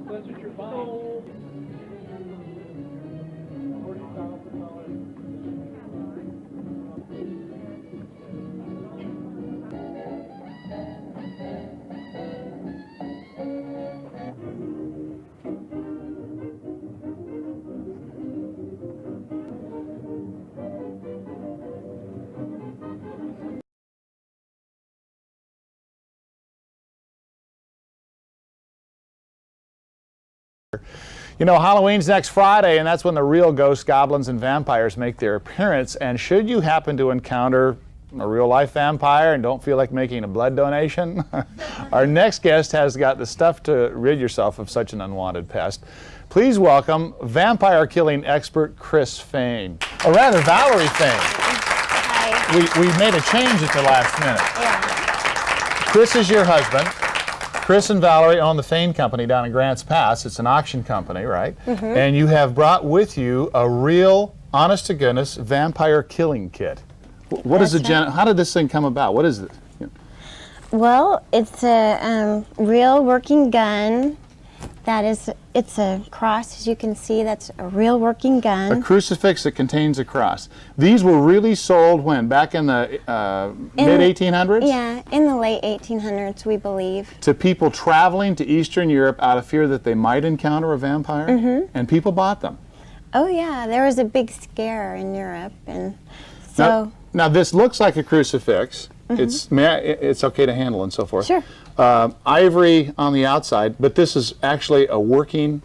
That's what you're buying. You know, Halloween's next Friday, and that's when the real ghosts, goblins, and vampires make their appearance. And should you happen to encounter a real-life vampire and don't feel like making a blood donation, our next guest has got the stuff to rid yourself of such an unwanted pest. Please welcome vampire-killing expert Chris Fain, or rather Valerie Fain. Hi. We made a change at the last minute. Yeah. Chris is your husband. Chris and Valerie own the Fain company down in Grants Pass. It's an auction company, right? Mm-hmm. And you have brought with you a real, honest-to-goodness vampire killing kit. What is the how did this thing come about? What is it? Well, it's a real working gun. It's a cross, as you can see. That's a real working gun. A crucifix that contains a cross. These were really sold when? Back in the mid-1800s? Yeah, in the late 1800s, we believe. To people traveling to Eastern Europe out of fear that they might encounter a vampire? Mm-hmm. And people bought them. Oh yeah, there was a big scare in Europe, and so... Now this looks like a crucifix. Mm-hmm. It's okay to handle and so forth. Sure. Ivory on the outside, but this is actually a working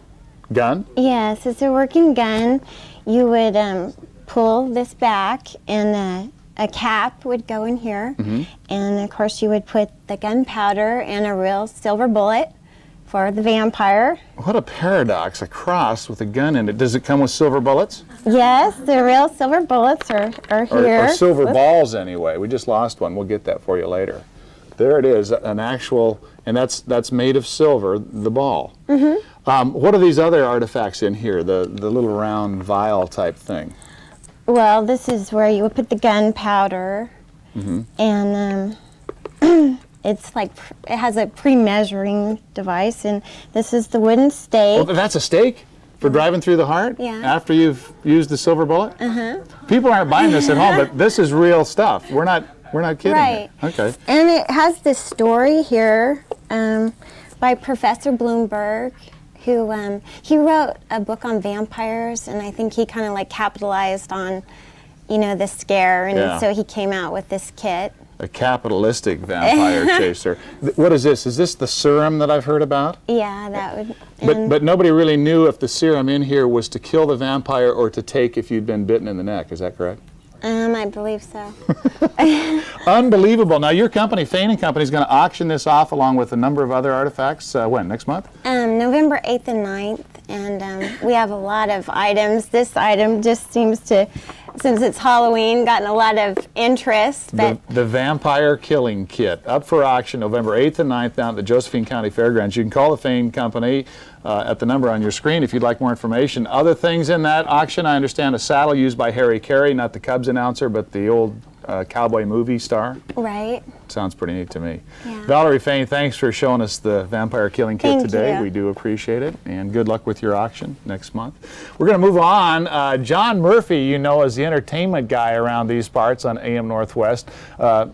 gun? Yes, it's a working gun. You would pull this back, and a cap would go in here, mm-hmm. and of course you would put the gunpowder and a real silver bullet for the vampire. What a paradox, a cross with a gun in it. Does it come with silver bullets? Yes, the real silver bullets are here. Or silver balls anyway. We just lost one. We'll get that for you later. There it is, an actual, and that's made of silver, the ball. Mm-hmm. What are these other artifacts in here, the little round vial type thing? Well, this is where you would put the gunpowder, and it's like it has a pre-measuring device, and this is the wooden stake. Oh, that's a stake for driving through the heart? Yeah. After you've used the silver bullet? People aren't buying this at home, but this is real stuff. We're not kidding. Right. Here. Okay. And it has this story here by Professor Bloomberg, who he wrote a book on vampires, and I think he kind of like capitalized on, the scare, and so he came out with this kit. A capitalistic vampire chaser. What is this? Is this the serum that I've heard about? Yeah, that would. But nobody really knew if the serum in here was to kill the vampire or to take if you'd been bitten in the neck. Is that correct? I believe so. Unbelievable. Now your company, Fain & Company, is going to auction this off along with a number of other artifacts. When? Next month? November 8th and 9th, and we have a lot of items. This item just seems to, since it's Halloween, gotten a lot of interest. But The Vampire Killing Kit, up for auction November 8th and 9th down at the Josephine County Fairgrounds. You can call the Fain Company at the number on your screen if you'd like more information. Other things in that auction, I understand a saddle used by Harry Carey, not the Cubs announcer, but the old cowboy movie star. Right. Sounds pretty neat to me. Yeah. Valerie Fain, thanks for showing us the Vampire Killing Kit Thank today. you. We do appreciate it, and good luck with your auction next month. We're going to move on. John Murphy, as the entertainment guy around these parts on AM Northwest.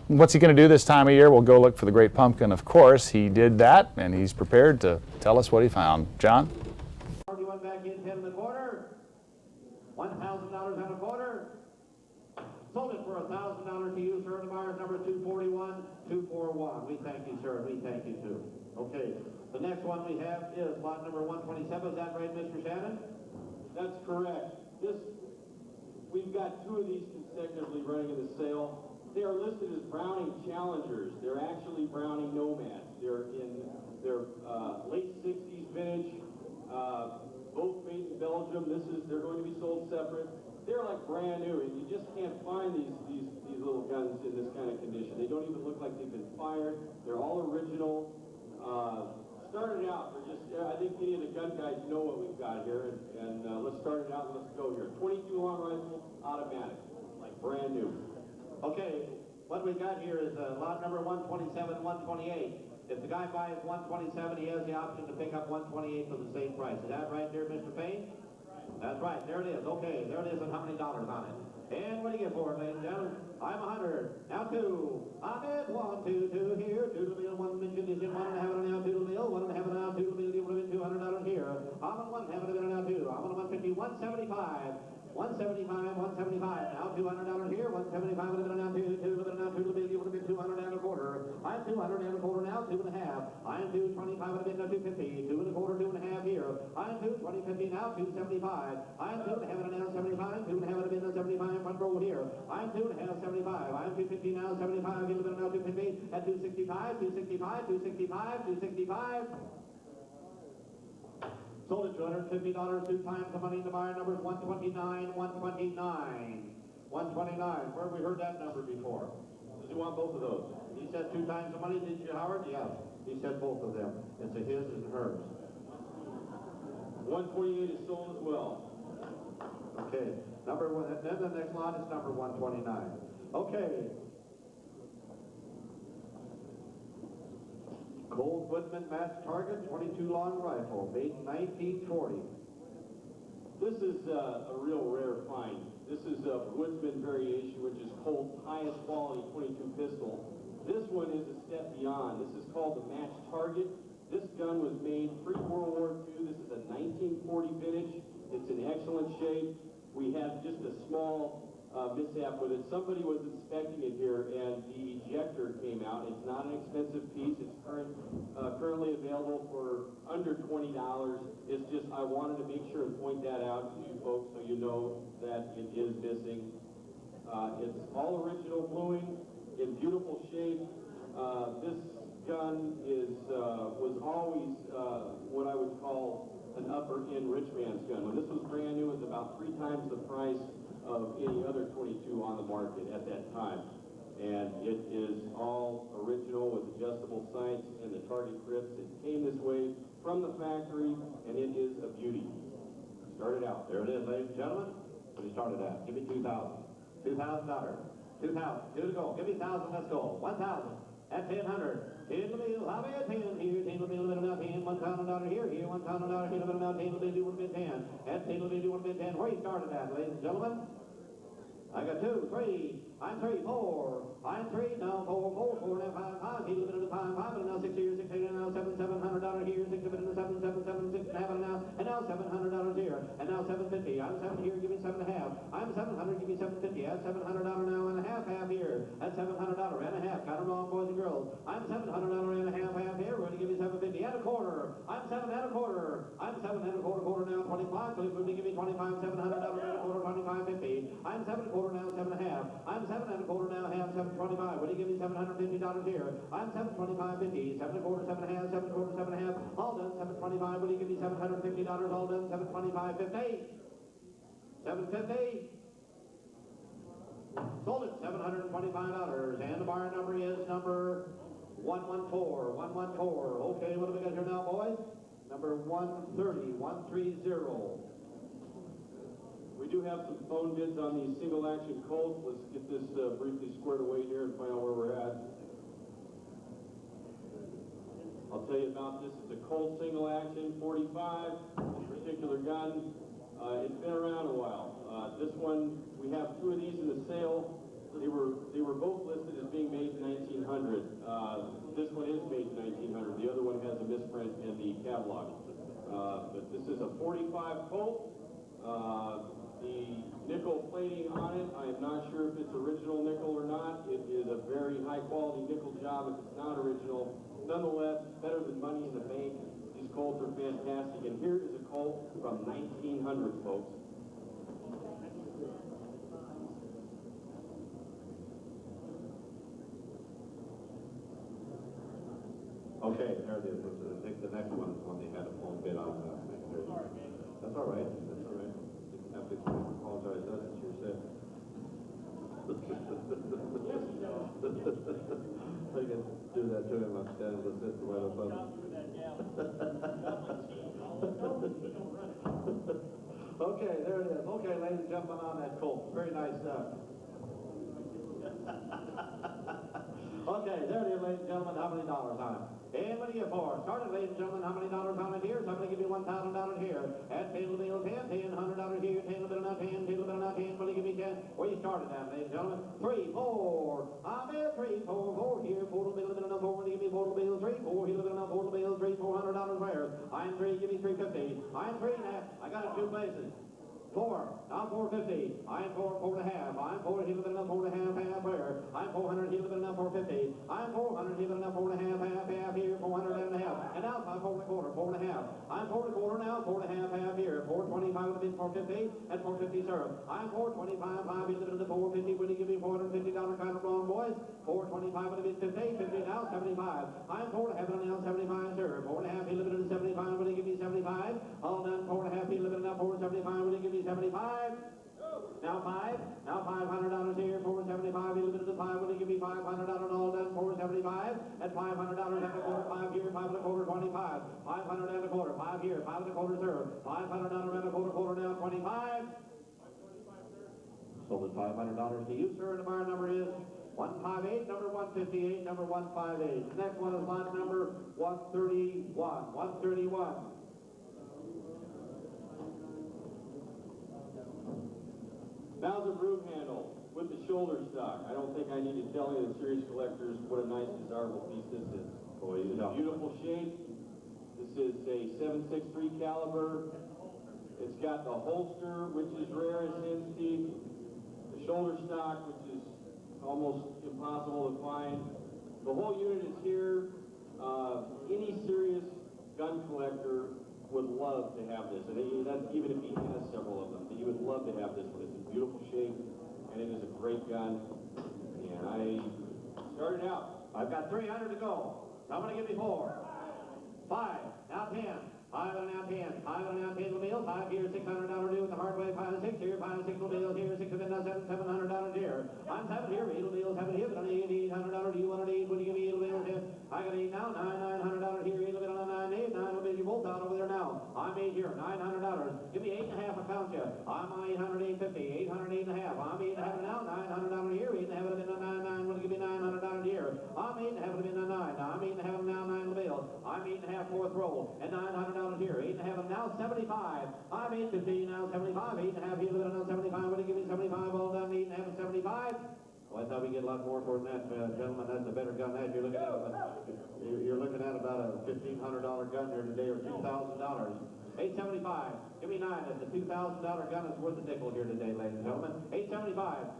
What's he going to do this time of year? We'll go look for the Great Pumpkin, of course. He did that, and he's prepared to tell us what he found. John? One back in 10 and a quarter. $1,000 and a quarter. Sold it for $1,000 to you, sir. The buyer's number 241. We thank you, sir. We thank you too. Okay. The next one we have is lot number 127. Is that right, Mr. Shannon? That's correct. We've got two of these consecutively running in the sale. They are listed as Browning Challengers. They're actually Browning Nomads. They're in their late 60s vintage. Both made in Belgium. They're going to be sold separate. They're like brand new, and you just can't find these little guns in this kind of condition. They don't even look like they've been fired. They're all original. Started out for I think any of the gun guys know what we've got here, and let's start it out and let's go here. 22 long rifle, automatic, like brand new. Okay. What we got here is lot number 127, 128. If the guy buys 127, he has the option to pick up 128 for the same price. Is that right there, Mr. Fain? That's right. There it is. Okay. There it is. And how many dollars on it? And what do you get for it, ladies and gentlemen? I'm 100. Now 2. I'm at 1, 2, 2 here. 2 to the mill, 1 in condition. 1 and a half and now 2 to the mill. 1 and a half and now 2 to the mill. You would have been $200 here. I'm on 1 half and now 2. I'm on 150, 175. 175, 175. Now $200 here. 175 and now 2. 2 to the now 2 to the mill. You would have been $200 and a quarter. I'm 200 and a quarter now. 2 and a half. I'm 225 and a bit now 250. 2 and a quarter. 2 and a half here. I'm 220, 50 now 275. I'm 2 and a half and now 75. 2 and a half and a bit now 75. Front row here. I'm 2 and a half 75. I'm 250 now 75. You now 250 at 265. 265. 265. 265. Sold at $250, 2 times the money. The buyer number is 129, 129, 129. Where have we heard that number before? Does he want both of those? He said 2 times the money, did you, Howard? Yes. He said both of them. It's a his and hers. 128 is sold as well. Okay. Number one. Then the next lot is number 129. Okay. Colt Woodman match target, 22 long rifle, made in 1940. This is a real rare find. This is a Woodsman variation, which is Colt's highest quality 22 pistol. This one is a step beyond. This is called the match target. This gun was made pre-World War II. This is a 1940 vintage. It's in excellent shape. We have just a small mishap with it. Somebody was inspecting it here, and the ejector came out. It's not an expensive piece. It's currently available for under $20. It's just I wanted to make sure and point that out to you folks so you know that it is missing. It's all original bluing in beautiful shape. This gun was always what I would call an upper-end rich man's gun. When this was brand new, it was about 3 times the price of any other 22 on the market at that time. And it is all original with adjustable sights and the target grips. It came this way from the factory, and it is a beauty. Started out. There it is, ladies and gentlemen. What he started at. Give me $2,000. $2,000. 2,000. 2 to go. Give me 1,000. Let's go. 1,000. At 1,000. 10 to bill. I'll be at 10 here. 10 to bill. Now 10. $1,000 here. Here. $1,000 here. Now 10 to bill. You want to bid 10. At 10 to bill. You want to bid 10. Where you started at, ladies and gentlemen? I got 2, 3. I'm 3, 4. I'm 3. Now 4, 4, 4. Now 5, 5. He's a bit of 5, 5. And now 6 here. 6 here. Now $700 here. 6 a bit of 7, 7, 7, 6 and a half. And now $700 here. And now 750. I'm 7 here. Give me 7 and a half. I'm 700. Give me 750. That's $700 now and a half. Half here. That's $700 and a half. Got them wrong, boys and girls. I'm $700 and a half. Half here. We're going to give me 750 and a quarter. I'm 7 and a quarter. I'm 7 and a quarter. Quarter now 25. So it's going to give me 25. $700 and a quarter. 25.50. I'm 7 and a quarter now. 7 and a half. I'm 7 and a quarter now. Half. 725. Will you give me $750 here? I'm 725.50. 7 and a quarter. 7 and a half. 7 and a quarter. 7 and a half. All done. 725. Will you give me $750? All done. 725.50. 750. Sold it. $725. And the buyer number is number 114. 114. Okay, what do we got here now, boys? Number 130. 130. We do have some phone bids on the single action Colt. Let's get this briefly squared away here and find out where we're at. I'll tell you about this. It's a Colt single action 45. This particular gun, it's been around a while. This one, we have 2 of these in the sale. They were both listed as being made in 1900. This one is made in 1900. The other one has a misprint in the catalog. But this is a 45 Colt. The nickel plating on it, I am not sure if it's original nickel or not. It is a very high quality nickel job if it's not original. Nonetheless, better than money in the bank. These Colts are fantastic. And here is a Colt from 1900, folks. Okay, there it is. I think the next one is one they had a phone bid on. That's all right. That's all right. Didn't have to apologize. That's what you said. I can do that to him. I'm standing with this right above him. Okay, there it is. Okay, ladies and gentlemen, on that Colt. Very nice stuff. Okay, there it is, ladies and gentlemen. How many dollars on it? And what do you get for? Started, ladies and gentlemen, how many dollars on it here? Somebody give me $1,000 here. At 10 to bill 10, $100 here, 10 to bill now 10, 10 to bill now 10. Will you give me 10? Where you started at, ladies and gentlemen? 3, 4. I'm at 3, 4, 4 here. 4 to bill now 4. Will you give me 4 to bill 3, 4 here to bill now 4 to bill 3, $400 where? I'm 3, give me 350. I'm 3 and a half. I got it 2 places. 4. Now 450. I'm 4, 4 and a half. I'm 4 here to now 4 and a half, half where? I'm 400 here to now 450. I'm 400 here to now 4 and a half, half here, 400 and a half. And now I'm 4 and a quarter, 4 and a half. I'm 4 and a quarter now, 4 and a half here. 425 would have been 450 and 450 sir. I'm 425, 5 here to the 450. Will you give me $450 kind of wrong, boys? 425 would have been 50, 50 now 75. I'm 4 and a half now 75, sir. 4 and a half here to 75. Will you give me 75? All done. 4 and a half here to now 475. Will you give me 75? Now 5. Now $500 here. 475. A little bit of the 5. Will you give me $500 all done? 475. At $500 and a quarter. 5 here. 5 and a quarter. 25. 500 and a quarter. 5 here. 5 and a quarter, sir. $500 and a quarter. Quarter now 25. Sold at $500 to you, sir. And the buyer number is 158. Number 158. Number 158. The next one is lot number 131. 131. Now the broom handle with the shoulder stock. I don't think I need to tell you, the serious collectors, what a nice, desirable piece this is. Boy, It's a beautiful shape. This is a 7.63 caliber. It's got the holster, which is rare as hen's teeth. The shoulder stock, which is almost impossible to find. The whole unit is here. Any serious gun collector would love to have this, and that's even if he has several of them. He would love to have this one. It's a beautiful shape, and it is a great gun. And I started out. I've got 300 to go. Somebody give me 4. 5. Now 10. 5 and now 10. 5 and now 10 will bill. 5 here, $600 due with the hard way. 5 and 6 here. 5 and 6 will bill here. 6 and now $700 here. I'm 7 here. 8 will bill. 7 here. But I need $800. Do you want to need? Will you give me 8 will bill? 10. I got 8 now. $900 here. 8 will bill on 9. 8. 9 will bill. You both out over there now. I'm 8 here. $900. Give me 8 and a half. I count you. I'm 800, 850. 800, 8 and a half. I'm 8 and a half now. $900 here. 8 and a half. give me the 9. Now I'm 8 and a half now, 9 in the bill. I'm 8 and a half, fourth roll, and $900 here. 8 and a half now, 75. I'm 850 now, 75. 8 and a half, he's living on 75. What do you give me 75? All done, 8 and a half, 75. Well, I thought we get a lot more for that, gentlemen. That's a better gun than that. You're looking at about a $1,500 gun here today, or $2,000. 875. Give me 9. That's a $2,000 gun. It's worth a nickel here today, ladies and gentlemen. 875.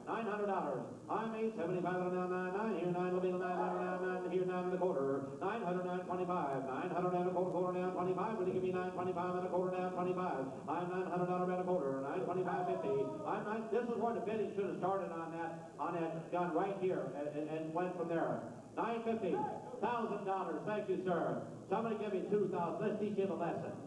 $900. I'm 875 now, 9. Here 9 will be the 9. Here 9 and a quarter. 900, 925. 900 and a quarter down 25. Will you give me 925 and a quarter down 25? I'm $900 and a quarter. 925.50. This is where the bidding should have started on that gun right here and went from there. 950. $1,000. Thank you, sir. Somebody give me 2,000. Let's teach him a lesson.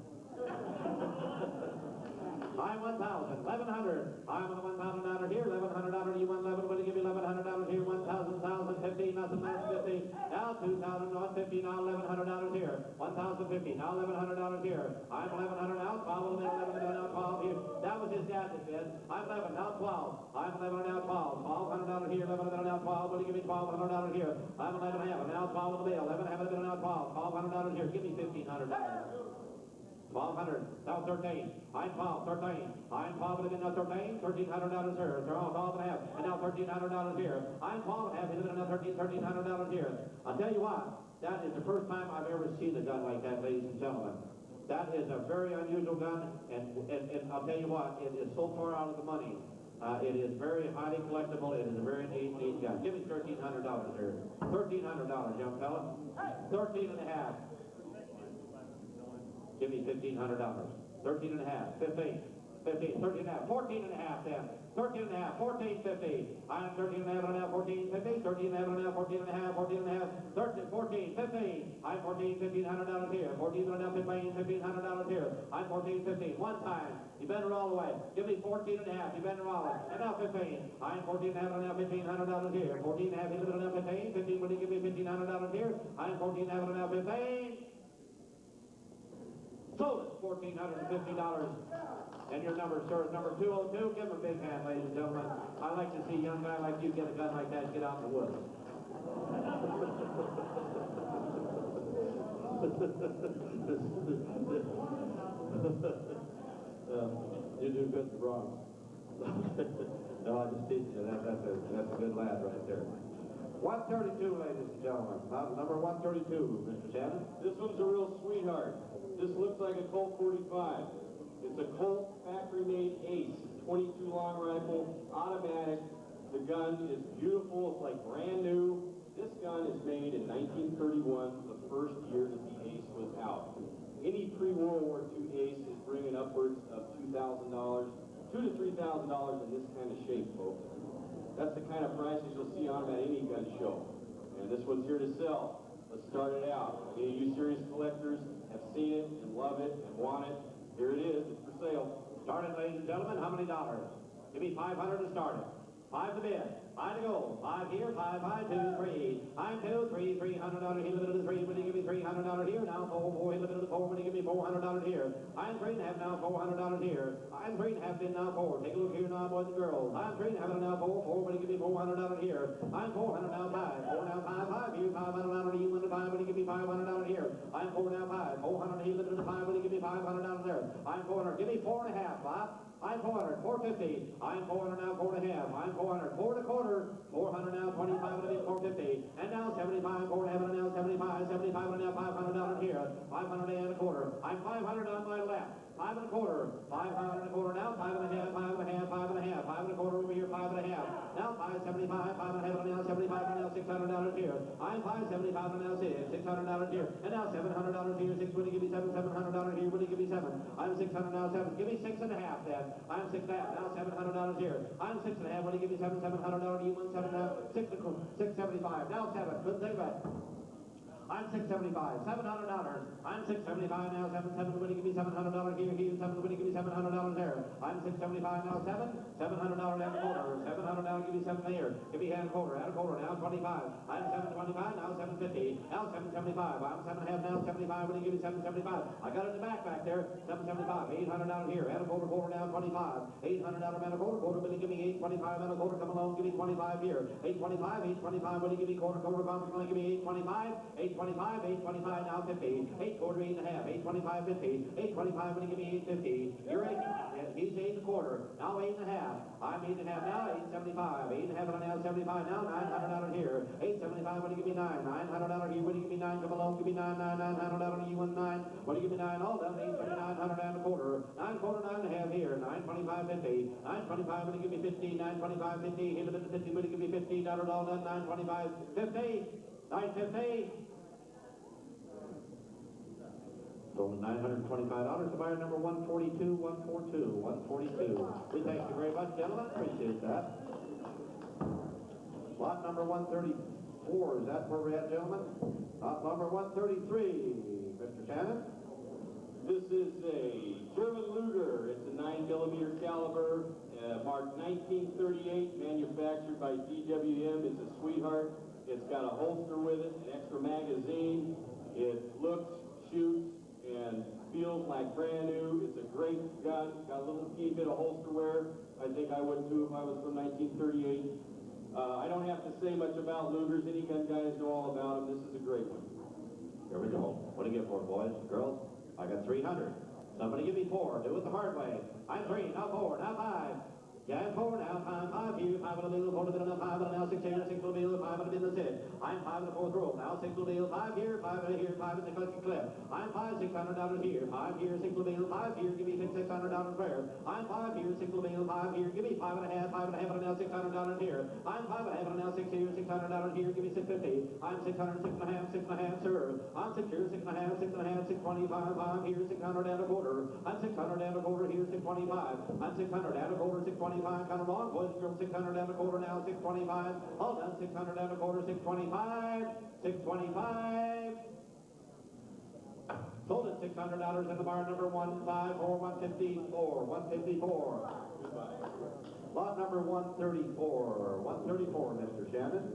I'm 1,000, 1,100. I'm on the $1,000 here, $1,100. You want 11? Will you give me $1,100 here? 1,000, 1,050, nothing less, 50. Now 2,000, 150. Now $1,100 here. 1,050. Now $1,100 here. I'm 1,100 now. 12, 11, now 12 here. That was his dad that bid. I'm 11 now, 12. I'm 11 now, 12. $1,200 here. 11 now, 12. Will you give me $1,200 here? I'm 11 half. Now 12 on the bill. 11 half of the bill now, 12. $1,200 here. Give me $1,500. 1,200, now 13. I'm 12, 13. I'm 12 and now 13. $1,300 here. They're all 12 and a half. And now $1,300 here. I'm 12 and a half. He's now $1,300 here. I'll tell you what, that is the first time I've ever seen a gun like that, ladies and gentlemen. That is a very unusual gun, and I'll tell you what, it is so far out of the money. It is very highly collectible. It is a very neat gun. Give me $1,300 here. $1,300, young fella. 13 and a half. Give me $1,500. 13 and a half. 15. 15. 13 and a half. 14 and a half then. 13 and a half. 14.50. I'm 13 and a half and a half. 14.50. 13 and a half and a half. 14 and a half. 14 and a half. 13. 14. 15. I'm 14. $1,500 here. 14 and a half. 15. $1,500 here. I'm 14. 15. One time. You bend it all the way. Give me 14 and a half. You bend it all the way. And now 15. I'm 14 and a half and a half. $1,500 here. 14 and a half. You live it now. 15. 15. Will you give me $1,500 here? I'm 14 and a half and a half. 15. Sold it, $1,450. And your number, sir, is number 202. Give him a big hand, ladies and gentlemen. I like to see a young guy like you get a gun like that, get out in the woods. You do good, Bronx. No, I'm just teaching you. That's a good lad right there. 132, ladies and gentlemen. Number 132, Mr. Shannon. This one's a real sweetheart. This looks like a Colt 45. It's a Colt factory-made Ace, 22 long rifle, automatic. The gun is beautiful. It's like brand new. This gun is made in 1931, the first year that the Ace was out. Any pre-World War II Ace is bringing upwards of $2,000, $2,000 to $3,000 in this kind of shape, folks. That's the kind of prices you'll see on them at any gun show. And this one's here to sell. Let's start it out. Any of you serious collectors have seen it and love it and want it. Here it is. It's for sale. Start it, ladies and gentlemen. How many dollars? Give me $500 to start it. 5 to bid. 5 to go. 5 here. 5, 5, 2, 3. I'm 2, 3, $300 here. Limited to 3. Will you give me $300 here? Now 4, 4. Limited to 4. Will you give me $400 here? I'm 3 and a half now. $400 here. I'm 3 and a half bid now. 4. Take a look here now, boys and girls. I'm 3 and a half now. 4, 4. Will you give me $400 here? I'm 400 now. 5. 4 now. 5, 5 here. $500 you win the 5. Will you give me $500 here? I'm 4 now. 5. 400 here. Limited to 5. Will you give me $500 there? I'm 400. Give me 4 and a half. 5. I'm 400, 450. I'm 400 now, 4 and a half. I'm 400, 4 and a quarter. 400 now, 25 and a bit, 450. And now 75, 4 and a half, and now 75, 75 and now $500 here. 500 and a quarter. I'm 500 on my left. 5 and a quarter. 5 and a quarter now. 5 and a half, 5 and a half, 5 and a half. 5 and a quarter over here, 5 and a half. Now 575, 5 and a half, and now 75 and now $600 here. I'm 575 and now $600 here. And now $700 here. 6. Will you give me $700 here? Will you give me 7? I'm 600 now. 7. Give me 6 and a half then. I'm 6 and a half. Now $700 here. I'm 6 and a half. Will you give me $700? You want 7 now? 675. Now 7. Couldn't think of it. I'm $675. $700. I'm $675 now. 7. Will you give me $700 here? Here. 7. Will you give me $700 there? I'm $675 now. 7. $700 and a quarter. $700. Give me 7 here. Give me hand a quarter. Add a quarter. Now 25. I'm $725. Now $750. now 775. I'm 7.5 now, 75. When you give me 775, I got it in the back there. 775. 800 out here. Add a quarter now, 25. 800 out of man a quarter. Will you give me 825 and a quarter? Come along, give me 25 here. 825. 825. Will you give me quarter? Come on, give me 825. 825. 825 now 50. 8 quarter, 8.5. 825, 50. 825. Will you give me 850? You're 8. He's 8 and a quarter. Now 8.5. I'm 8.5 now. 875. 8.5 now 75 now. 900 out of here. 875. Will you give me 9? 900 out of here. Will you give me 9? Come along, give me 9. 900 out of you and 9. Will you give me 9? All done. 879. 900 and a quarter. 9 quarter, 9.5 here. 925, 50. 925. Will you give me 50? 925, 50. Hit a bit of 50. Will you give me 50? Not at all done. 925, 50. 950. Sold at $925 to buyer number 142, 142, 142. We thank you very much, gentlemen. Appreciate that. Lot number 134. Is that where we're at, gentlemen? Lot number 133. Mr. Shannon? This is a German Luger. It's a 9mm caliber, marked 1938, manufactured by DWM. It's a sweetheart. It's got a holster with it, an extra magazine. It looks, shoots, and feels like brand new. It's a great gun. Got a little key bit of holster wear. I think I would too if I was from 1938. I don't have to say much about Lugers. Any gun guys know all about them. This is a great one. Here we go. What do you get for it, boys? Girls? I got 300. Somebody give me 4. Do it the hard way. I'm 3, now 4, now 5. Yeah, 4 now, 5 here, 5 on the middle, 4 to the middle, 5 on the now, 6 here, 6 on the middle, 5 on the middle, 6. I'm 5 in the 4th row. Now 6 on the middle, 5 here, 5 here, 5 in the collection clip. I'm 5, $600 here, 5 here, 6 on the middle, 5 here, give me $600 fair. I'm 5 here, 6 on the middle, 5 here, give me 5.5, 5.5 on now, $600 here. I'm 5.5 on now, 6 here, $600 here, give me $650. I'm 600, 6.5, 6.5, sir. I'm 6 here, 6.5, 6.5, 625, 5 here, 600 and a quarter. I'm 600 and a quarter here, 625. I'm 600 and a quarter, 625. Kind of wrong, boys and girls. 600 and a quarter now, 625. All done, 600 and a quarter, 625. 625. Sold at $600 in the bar number 154, 154, 154. Lot number 134. 134, Mr. Shannon.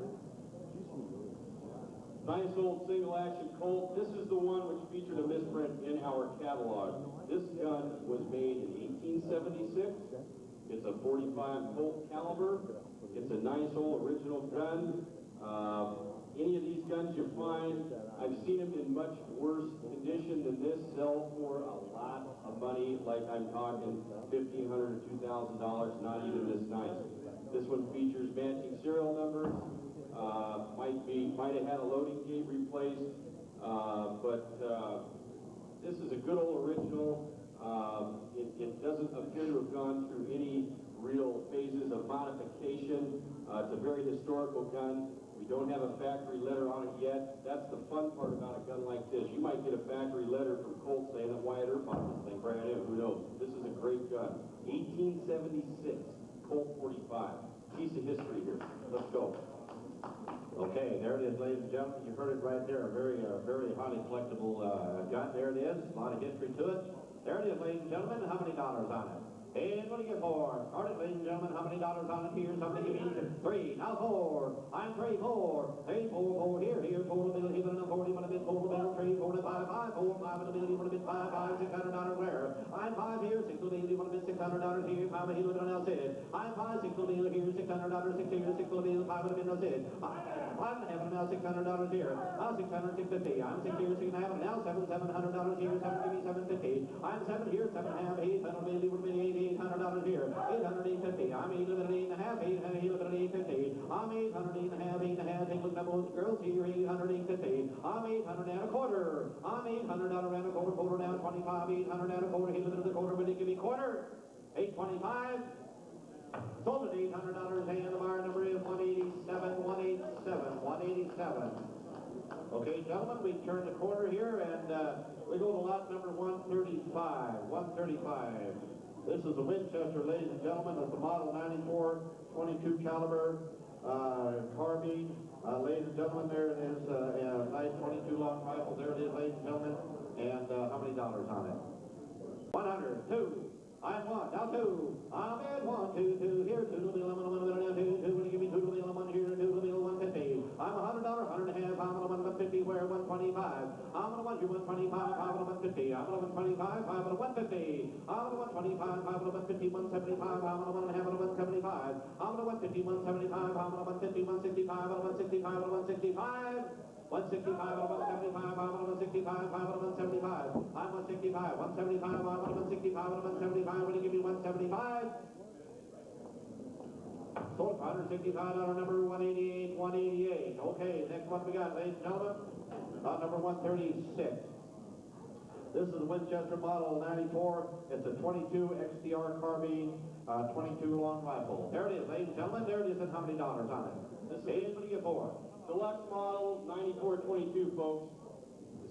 Nice old single action Colt. This is the one which featured a misprint in our catalog. This gun was made in 1876. It's a 45 Colt caliber. It's a nice old original gun. Any of these guns you find, I've seen them in much worse condition than this, sell for a lot of money, like I'm talking $1,500 to $2,000, not even this nice. This one features matching serial numbers. Might have had a loading gate replaced, but this is a good old original. It doesn't appear to have gone through any real phases of modification. It's a very historical gun. We don't have a factory letter on it yet. That's the fun part about a gun like this. You might get a factory letter from Colt saying that Wyatt Earp bought this thing brand new. Who knows? This is a great gun. 1876 Colt 45. Piece of history here. Let's go. Okay, there it is, ladies and gentlemen. You heard it right there. A very highly collectible gun. There it is. A lot of history to it. There it is, ladies and gentlemen. How many dollars on it? And what do you get for? All right, ladies and gentlemen, how many dollars on it here? Somebody give me 3. Now 4. I'm 3, 4. 3, 4, 4 here, 4 in the middle, here in the 40, 1 in the mid, 4 in the middle, 3, 4 in the 5, 5, 4, 5 in the middle, 1 in the mid, 5, 5, $600 where? I'm 5 here, 6 in the middle, 1 in the mid, $600 here, 5 in the middle, now said. I'm 5, 6 in the middle here, $600, 6 here, 6 in the middle, 5 in the middle, said. I'm having now $600 here. Now 600, 650. I'm 6 here, 6 and a half. Now $700 here. 7, give me 750. I'm 7 here, 7 and a half, 8, 7 million, $800 here. 800, 850. I'm 8, 8 and a half, 8, 850. I'm 800, 8 and a half, 8 and a half. Take a look at those girls here, 800, 850. I'm 800 and a quarter. I'm $800 and a quarter, quarter now 25, 800 and a quarter. Hit a bit of the quarter, will you give me quarter? 825. Sold at $800 and the bar number is 187, 187, 187. Okay, gentlemen, we turn the corner here and we go to lot number 135, 135. This is a Winchester, ladies and gentlemen. It's a model 94, 22 caliber carbine. Ladies and gentlemen, there it is, a nice 22 long rifle. There it is, ladies and gentlemen. And how many dollars on it? 100, 2. I'm 1, now 2. I'm at 1, 2, 2. Here, 2 to the middle, I'm 1 now 2, 2. When you give me 2 to the middle, I'm 1 here, 2 to the middle, 150. I'm $100, 100 and a half. I'm 150. Where? I'm gonna 125, I'm gonna 150, I'm gonna 125, I'm gonna 150, I'm gonna 125, I'm gonna 150, 175, I'm gonna 1 half, 175, I'm gonna 150, 175, I'm gonna 150, 165, I'm gonna 165, I'm gonna 165. 165, I'm 175, I'm 165, I'm 175, I'm 165, 175, I'm 165, I'm 175, when you give me 175. Sold $165, number 188, 188. Okay, next one we got, ladies and gentlemen, number 136. This is a Winchester Model 94. It's a 22 XDR carbine, 22 long rifle. There it is, ladies and gentlemen, there it is, and how many dollars on it? This is what do you get for? Deluxe model 9422, folks.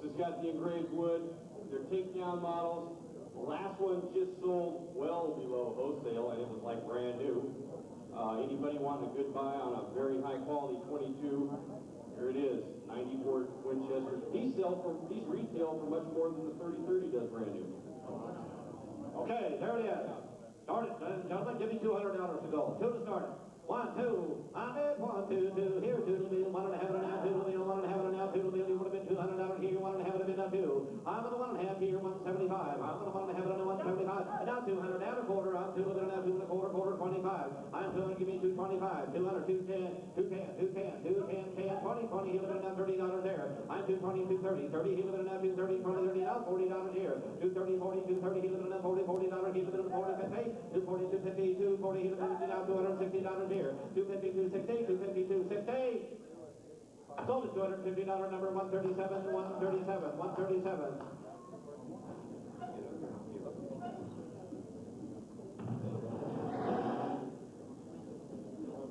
This has got the engraved wood. They're takedown models. The last one just sold well below wholesale, and it was like brand new. Anybody wanting a good buy on a very high quality 22, here it is, 94 Winchesters. These retail for much more than the 3030 does brand new. Okay, there it is. Start it, ladies and gentlemen. Give me $200 to go. Two to start it. 1, 2. I'm at 1, 2, 2. Here, 2 to the mill. 1 and a half and a half. 2 to the mill. 1 and a half and a half. 2 to the mill. You would have been $200 here. 1 and a half would have been 2. I'm at the 1 and a half here. 175. I'm at the 1 and a half and a 175. And now 200 and a quarter. I'm 2 and a half. 2 and a quarter. Quarter 25. I'm 200. Give me 225. 200. 210. 210. 210. 210. 10. 20. 20. He'll have been $30 there. I'm 220. 230. 30. He'll have been 230. 20. 30. Now $40 here. 230. 40. 230. He'll have been $40. $40. He'll have been 40. 50. 240. 250. 240. He'll have been now $260 here. 250. 260, 250, 260. Sold it $250, number 137, 137, 137.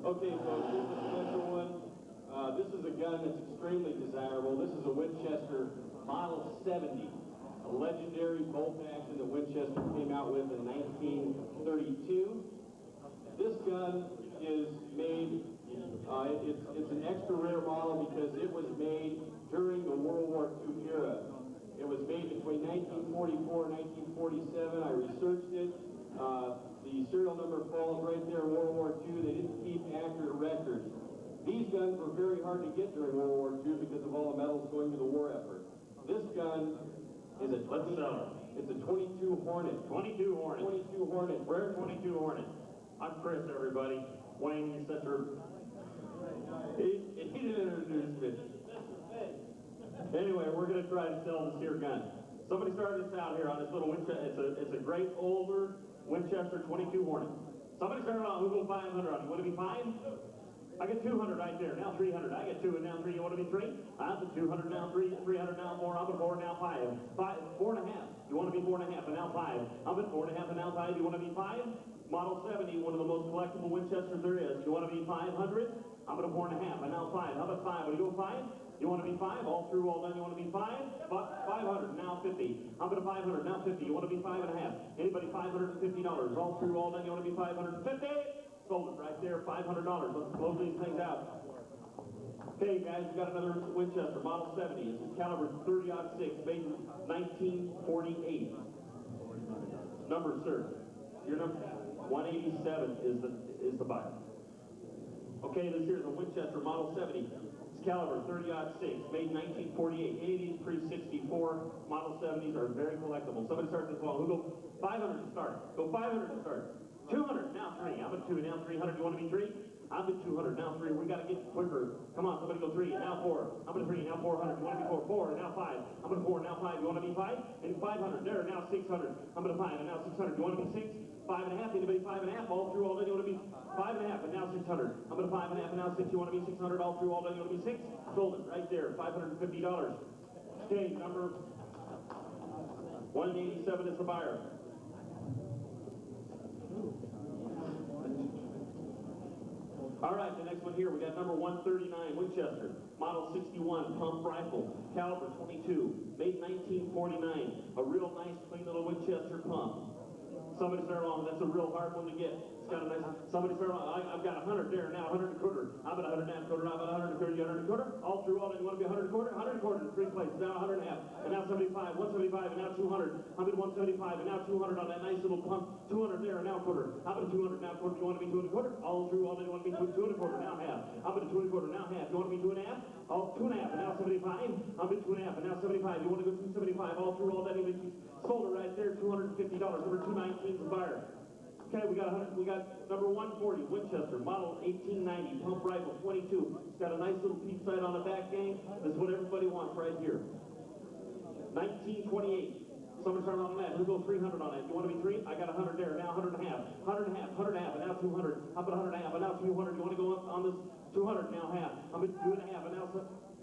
Okay, folks, here's a special one. This is a gun that's extremely desirable. This is a Winchester Model 70, a legendary bolt action that Winchester came out with in 1932. This gun is made, it's an extra rare model because it was made during the World War II era. It was made between 1944 and 1947. I researched it. The serial number falls right there in World War II. They didn't keep accurate records. These guns were very hard to get during World War II because of all the metals going to the war effort. This gun is a 22 Hornet. 22 Hornet. 22 Hornet. Rare 22 Hornet. I'm Chris, everybody. Wayne, you said he didn't introduce me. Anyway, we're going to try to sell this here gun. Somebody started this out here on this little Winchester. It's a great older Winchester 22 Hornet. Somebody started out, who go 500 on it? Want to be 5? I get 200 right there. Now 300. I get 2 and now 3. You want to be 3? I'm at 200 now 3. 300 now 4. I'm at 4 now 5. 4 and a half. You want to be 4 and a half and now 5. I'm at 4 and a half and now 5. You want to be 5? Model 70, one of the most collectible Winchesters there is. You want to be 500? I'm at a 4 and a half and now 5. How about 5? Will you go 5? You want to be 5? All through, all done. You want to be 5? 500, now 50. I'm at a 500, now 50. You want to be 5 and a half? Anybody $550? All through, all done. You want to be 550? Sold it right there, $500. Let's close these things out. Okay, guys, we got another Winchester, Model 70. This is caliber 30-06, made in 1948. Number, sir. Your number 187 is the buyer. Okay, this here's a Winchester Model 70. Caliber 30-06, made in 1948, 80s, pre-64, Model 70s are very collectible. Somebody start this one. Who go 500 to start? Go 500 to start. 200, now 3. I'm at 2, now 300. You want to be 3? I'm at 200, now 3. We got to get quicker. Come on, somebody go 3, now 4. I'm at 3, now 400. You want to be 4? 4, now 5. I'm at 4, now 5. You want to be 5? And 500, there, now 600. I'm at a 5, and now 600. You want to be 6? 5 and a half. Anybody 5 and a half? All through, all day. You want to be 5 and a half, and now 600. I'm at a 5 and a half, and now 6. You want to be 600? All through, all day. You want to be 6? Sold it right there, $550. Okay, number 187 is the buyer. All right, the next one here, we got number 139, Winchester, Model 61, pump rifle, caliber 22, made 1949. A real nice, clean little Winchester pump. Somebody start on, that's a real hard one to get. It's got a nice, somebody started, I've got 100 there, now 100 and a quarter. How about 100 and a quarter? How about 100 and a quarter? You 100 and a quarter? All through, all day, you want to be 100 and a quarter? 100 and a quarter in 3 places, now 100 and a half, and now 75, 175, and now 200. How about 175, and now 200 on that nice little pump, 200 there, and now quarter. How about 200, now quarter? You want to be 2 and a quarter? All through, all day, you want to be 2 and a quarter, now half. How about 2 and a quarter, now half? You want to be 2 and a half? All 2 and a half, and now 75. How about 2 and a half, and now 75. You want to go 275, all through, all day, sold it right there, $250. Number 219 is the buyer. Okay, we got number 140, Winchester, model 1890, pump rifle 22. It's got a nice little peep sight on the back, gang. This is what everybody wants right here. 1928. Somebody start on that. Who goes 300 on that? You want to be 3? I got 100 there. Now 100 and a half. 100 and a half. 100 and a half. And now 200. How about 100 and a half? And now 200. You want to go up on this 200? Now half. How about 2 and a half? And now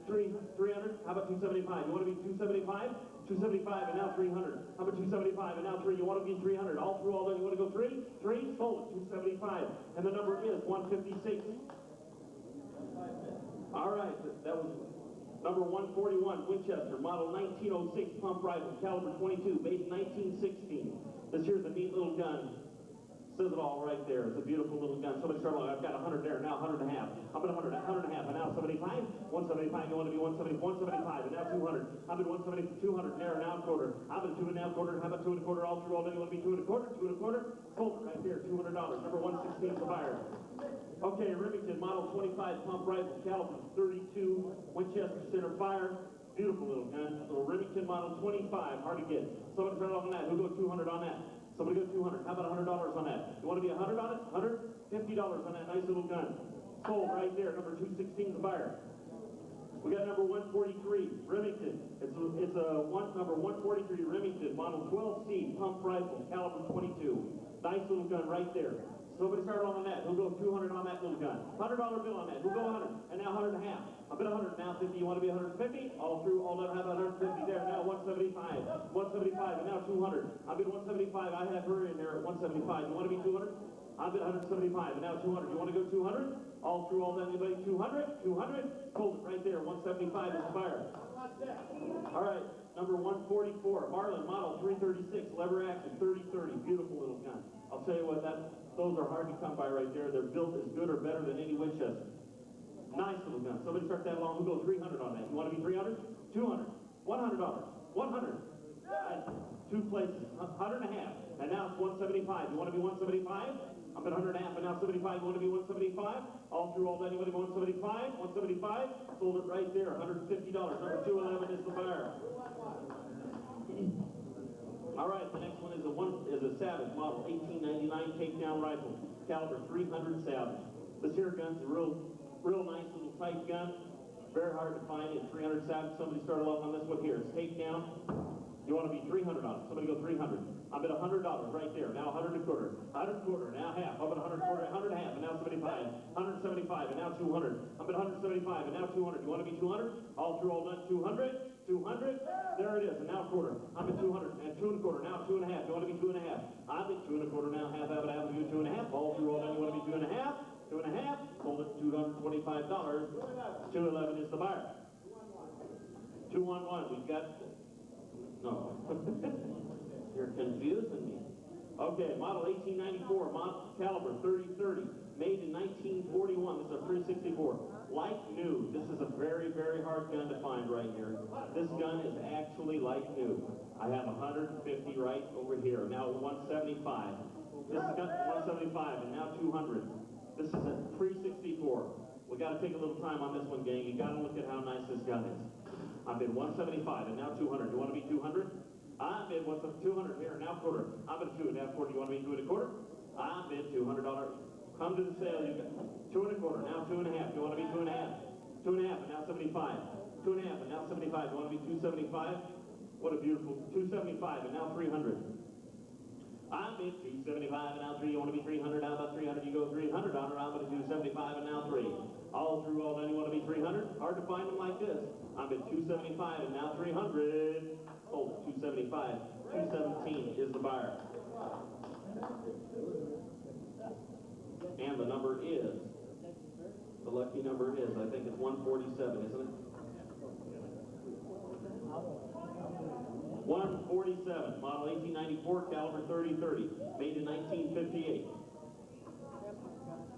300. How about 275? You want to be 275? 275 and now 300. How about 275 and now 3? You want to be 300. All through all day. You want to go 3? 3? Sold it. 275. And the number is 156. All right. That was number 141, Winchester, model 1906, pump rifle, caliber 22, made in 1916. This here's a neat little gun. Says it all right there. It's a beautiful little gun. Somebody start along. I've got 100 there, now 100 and a half. How about 100 and a half, and now 75? 175, you want to be 170, 175, and now 200. How about 170, 200 there, now a quarter. How about 2 and a quarter? How about 2 and a quarter all through all day? You want to be 2 and a quarter? 2 and a quarter? Sold it right there, $200. Number 116 the buyer. Okay, Remington, model 25, pump rifle, caliber 32, Winchester center fire. Beautiful little gun. Little Remington model 25, hard to get. Somebody start off on that. Who goes 200 on that? Somebody go 200. How about $100 on that? You want to be 100 on it? $150 on that nice little gun. Sold right there. Number 216 the buyer. We got number 143 Remington. It's number 143 Remington model 12C pump rifle caliber 22. Nice little gun right there. Somebody start on that. Who'll go 200 on that little gun? $100 bill on that. Who'll go 100? And now 100 and a half. I bet 100 now 50. You want to be 150? All through, all that. Have 150 there. Now 175. 175 and now 200. I bet 175. I have her in there at 175. You want to be 200? I bet 175 and now 200. You want to go 200? All through, all that. Anybody 200? 200? Hold it right there. 175 is the buyer. All right. Number 144 Marlin model 336 lever action 3030. Beautiful little gun. I'll tell you what, those are hard to come by right there. They're built as good or better than any Winchester. Nice little gun. Somebody start that along. Who goes 300 on that? You want to be 300? 200. $100. 100. 2 places. 100 and a half. And now it's 175. You want to be 175? I'm at 100 and a half. And now 75. You want to be 175? All through all that. You want to be 175? 175? Sold it right there. $150. Number 211 is the buyer. All right, the next one is a Savage model 1899 takedown rifle, caliber 300 Savage. This here gun's a real nice little tight gun. Very hard to find in 300 Savage. Somebody started off on this one here. It's takedown. You want to be 300 on it. Somebody go 300. I'm at $100 right there. Now 100 and a quarter. 100 and a quarter. Now half. How about 100 and a quarter? 100 and a half. And now 75. 175 and now 200. I'm at 175 and now 200. You want to be 200? All through all done. 200. 200. There it is. And now a quarter. I'm at 200 and 2 and a quarter. Now 2 and a half. You want to be 2 and a half? I'm at 2 and a quarter now. Half. How about I have to do 2 and a half? All through all done. You want to be 2 and a half? 2 and a half. Sold it $225. 211 is the buyer. 211. We've got. No. You're confusing me. Okay, model 1894, caliber 3030, made in 1941. This is a 364. Like new. This is a very, very hard gun to find right here. This gun is actually like new. I have 150 right over here. Now 175. This is gun 175 and now 200. This is a 364. We got to take a little time on this one, gang. You got to look at how nice this gun is. I've been 175 and now 200. You want to be 200? I bid what's up 200 here, now quarter. I'm at 2 and a half quarter. You want me to do it a quarter? I bid $200. Come to the sale. You got 2 and a quarter, now 2 and a half. You want to be 2 and a half? 2 and a half and now 75. 2 and a half and now 75. You want to be 275? What a beautiful 275 and now 300. I bid 275 and now 3. You want to be 300? How about 300? You go 300 on her. I'm going to do 75 and now 3. All through all that. You want to be 300? Hard to find them like this. I'm at 275 and now 300. Sold 275. 217 is the buyer. And the number is, the lucky number is, I think it's 147, isn't it? 147, model 1894, caliber 3030, made in 1958.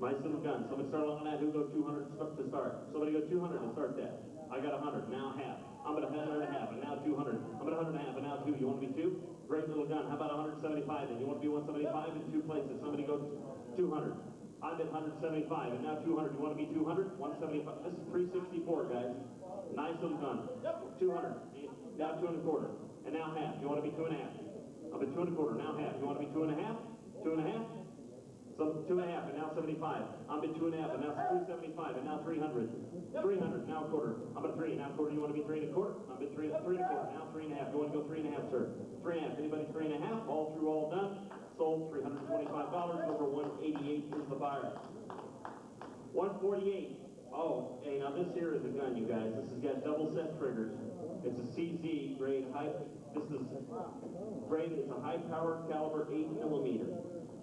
Nice little gun. Somebody start along on that. Who go 200 to start? Somebody go 200 to start that. I got 100. Now half. I'm at 100 and a half, and now 200. I'm at 100 and a half, and now 2. You want to be 2? Great little gun. How about 175? And you want to be 175 in 2 places. Somebody go 200. I'm at 175, and now 200. You want to be 200? 175. This is 364, guys. Nice little gun. 200. Now 2 1/4. And now half. You want to be 2 1/2. I'm at 2 1/4. Now half. You want to be 2 1/2? 2 1/2? So 2 1/2, and now 75. I'm at 2 1/2, and now 275, and now 300. 300, now 1/4. I'm at 3, now 1/4. You want to be 3 1/4? I'm at 3 1/4. Now 3 1/2. You want to go 3 1/2, sir? 3 1/2. Anybody 3 1/2? All through, all done. Sold $325. Over 188 is the buyer. 148. Oh, hey, now this here is a gun, you guys. This has got double set triggers. It's a CZ grade high. This is grade. It's a high power caliber 8mm.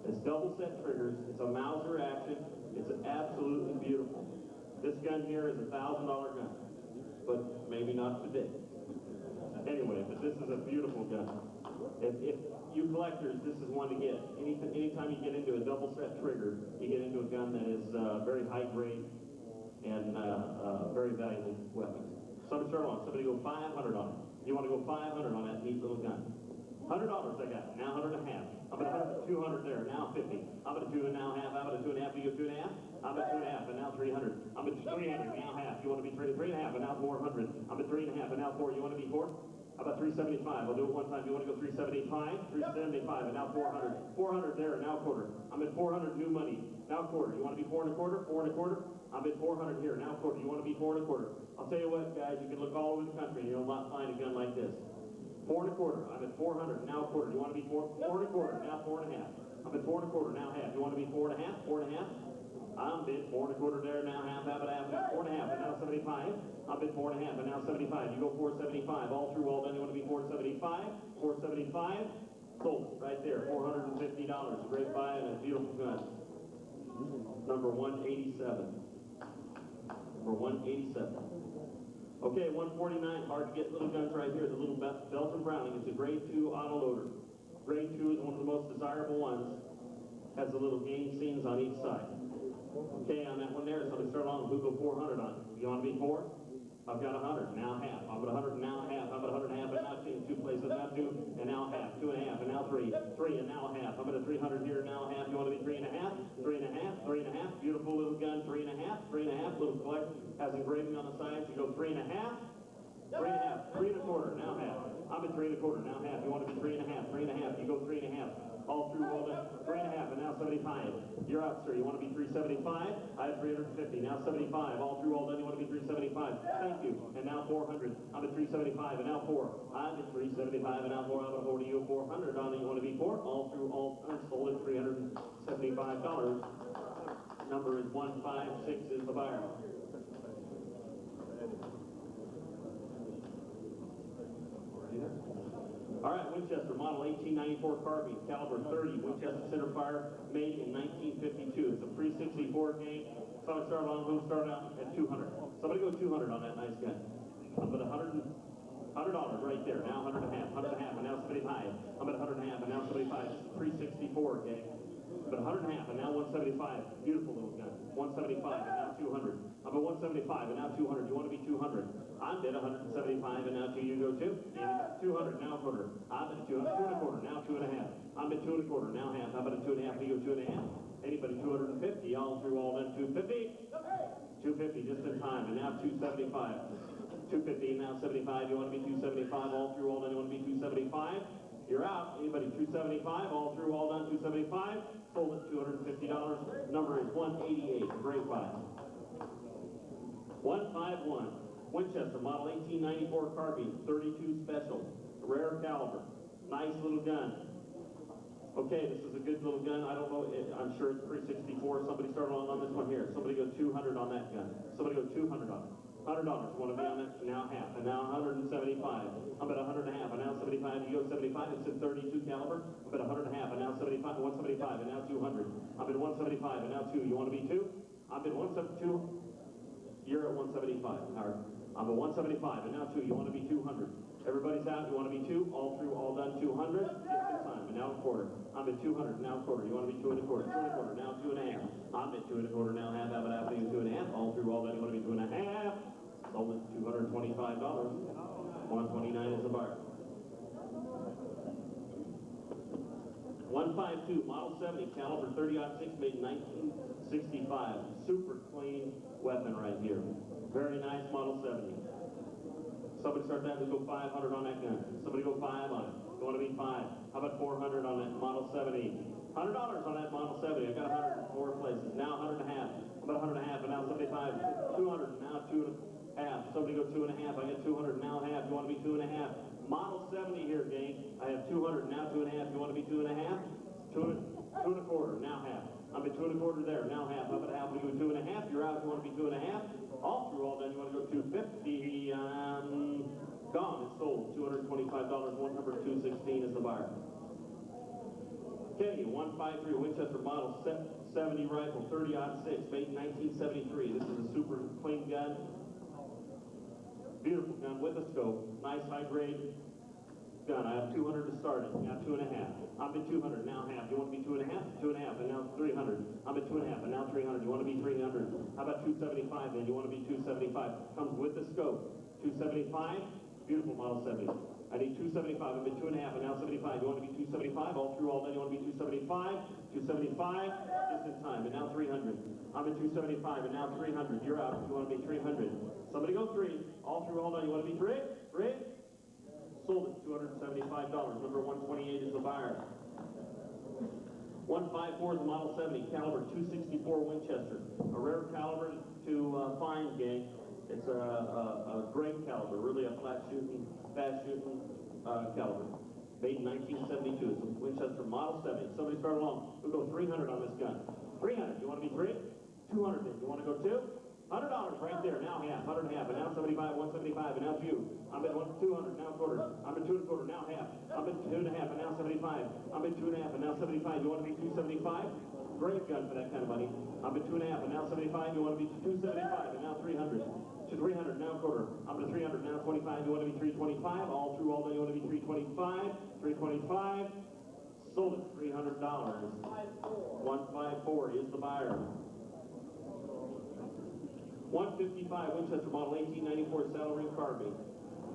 It's double set triggers. It's a Mauser action. It's absolutely beautiful. This gun here is $1,000 gun, but maybe not today. Anyway, but this is a beautiful gun. If you collectors, this is one to get. Anytime you get into a double set trigger, you get into a gun that is very high grade and very valuable weapon. Somebody start on. Somebody go 500 on it. You want to go 500 on that neat little gun. $100 I got. Now 100 and a half. I'm at 100, 200 there. Now 50. I'm at 2 and now half. I'm at 2 and a half. You go 2 and a half. I'm at 2 and a half, and now 300. I'm at 300. Now half. You want to be 3 and a half, and now 400. I'm at 3 and a half, and now 4. You want to be 4? How about 375? I'll do it one time. You want to go 375? 375, and now 400. 400 there, now 1/4. I'm at 400 new money. Now 1/4. You want to be 4 1/4? 4 1/4? I'm at 400 here. Now 1/4. You want to be 4 1/4? I'll tell you what, guys. You can look all over the country, and you'll not find a gun like this. 4 1/4. I'm at 400. Now 1/4. You want to be 4 1/4? Now 4 1/2. I'm at 4 1/4. Now half. You want to be 4 1/2? 4 1/2? I'm bid 4 1/4 there. Now half. Have it half. 4 1/2. And now 75. I'm bid 4 1/2. And now 75. You go 475. All through, all done. You want to be 475? 475. Sold right there. $450. A great buy and a beautiful gun. Number 187. Number 187. Okay, 149, hard to get little guns right here. The little Belgian Browning. It's a grade 2 autoloader. Grade 2 is one of the most desirable ones. Has the little game scenes on each side. Okay, on that one there, so let's start on. Who go 400 on it? You want to be 4? I've got 100, now half. I'm at 100, now half. I'm at 100 and a half, and now 2 places. Now 2, and now half. 2 and a half, and now 3. 3, and now half. I'm at a 300 here, now half. You want to be 3 and a half? 3 and a half, 3 and a half. Beautiful little gun, 3 and a half, 3 and a half. Little collect, has engraving on the sides. You go 3 and a half, 3 and a half, 3 1/4, now half. I'm at 3 1/4, now half. You want to be 3 and a half, 3 and a half. You go 3 and a half. All through, all done. 3 and a half, and now 75. You're out, sir. You want to be 375? I have 350. Now 75. All through, all done. You want to be 375? Thank you. And now 400. I'm at 375, and now 4. I'm at 375, and now 4. I'm at 40. You 400 on it. You want to be 4? All through, all done. Sold at $375. Number is 156 is the buyer. All right, Winchester, model 1894 carbine, caliber 30, Winchester centerfire, made in 1952. It's a 364 game. Somebody started on, who started out at 200. Somebody go 200 on that nice gun. I'm at $100 right there. Now 100 and a half, 100 and a half, and now 75. I'm at 100 and a half, and now 75. 364 game. But 100 and a half, and now 175. Beautiful little gun. 175, and now 200. I'm at 175, and now 200. You want to be 200? I'm at 175, and now 2. You go 2? And 200, now 1/4. I'm at 200, 2 1/4, now 2 and a half. I'm at 2 1/4, now half. I'm at 2 and a half. You go 2 and a half. Anybody 250? All through, all done. 250? 250, just in time, and now 275. 250, and now 75. You want to be 275? All through, all done. You want to be 275? You're out. Anybody 275? All through, all done. 275. Sold at $250. Number is 188. Great buy. 151. Winchester, model 1894 carbine, 32 special, rare caliber. Nice little gun. Okay, this is a good little gun. I don't know, I'm sure it's 364. Somebody started on this one here. Somebody go 200 on that gun. Somebody go 200 on it. $100. Want to be on that? Now half, and now 175. I'm at 100 and a half, and now 75. You go 75. It's a 32 caliber. I'm at 100 and a half, and now 75. 175, and now 200. I'm at 175, and now 2. You want to be 2? I'm at 172. You're at 175. All right. I'm at 175, and now 2. You want to be 200. Everybody's out. You want to be 2? All through, all done. 200. Just in time. and now a quarter. I'm at 200, now a quarter. You want to be 2 and a quarter, 2 and a quarter, now 2 and a half. I'm at 2 and a quarter, now half, how about half, 2 and a half. All through all that, you want to be 2 and a half. Sold at $225. 129 is the bar. 152, model 70, caliber 30-06, made in 1965. Super clean weapon right here. Very nice model 70. Somebody start that, let's go 500 on that gun. Somebody go 5 on it. You want to be 5. How about 400 on that model 70? $100 on that model 70. I got 104 places. Now 100 and a half. How about 100 and a half, and now 75. 200, now 2 and a half. Somebody go 2 and a half. I got 200, now half. You want to be 2 and a half. Model 70 here, gang. I have 200, now 2 and a half. You want to be 2 and a half? 2 and a quarter, now half. I'm at 2 and a quarter there, now half. How about half? We go 2 and a half. You're out. You want to be 2 and a half? All through all done. You want to go 250? Gone. It's sold. $225. One number 216 is the buyer. Okay, 153 Winchester model 70 rifle 30-06, made in 1973. This is a super clean gun. Beautiful gun with a scope. Nice high grade gun. I have 200 to start it. Now 2 and a half. I'm at 200. Now half. You want to be 2 and a half? 2 and a half. And now 300. I'm at 2 and a half. And now 300. You want to be 300? How about 275 then? You want to be 275? Comes with the scope. 275. Beautiful model 70. I need 275. I'm at 2 and a half. And now 75. You want to be 275? All through all day. You want to be 275? 275. Just in time. And now 300. I'm at 275. And now 300. You're out. You want to be 300? Somebody go 3. All through all day. You want to be 3? 3? Sold at $275. Number 128 is the buyer. 154 is the model 70, caliber 264 Winchester. A rare caliber to Fain, gang. It's a great caliber, really a flat shooting, fast shooting caliber. Made in 1972. It's a Winchester model 70. Somebody start along. We'll go 300 on this gun. 300. You want to be 3? 200 then. You want to go 2? $100 right there, now half, 100 and half, and now 75, 175, and now 2. I'm at 200, now quarter. I'm at 2 and a quarter, now half. I'm at 2 and a half, and now 75. I'm at 2 and a half, and now 75. You want to be 275? Great gun for that kind of money. I'm at 2 and a half, and now 75. You want to be 275, and now 300. To 300, now quarter. I'm at 300, now 25. You want to be 325? All through all day, you want to be 325? 325. Sold at $300. 154 is the buyer. 155 Winchester model 1894 saddle ring carbine,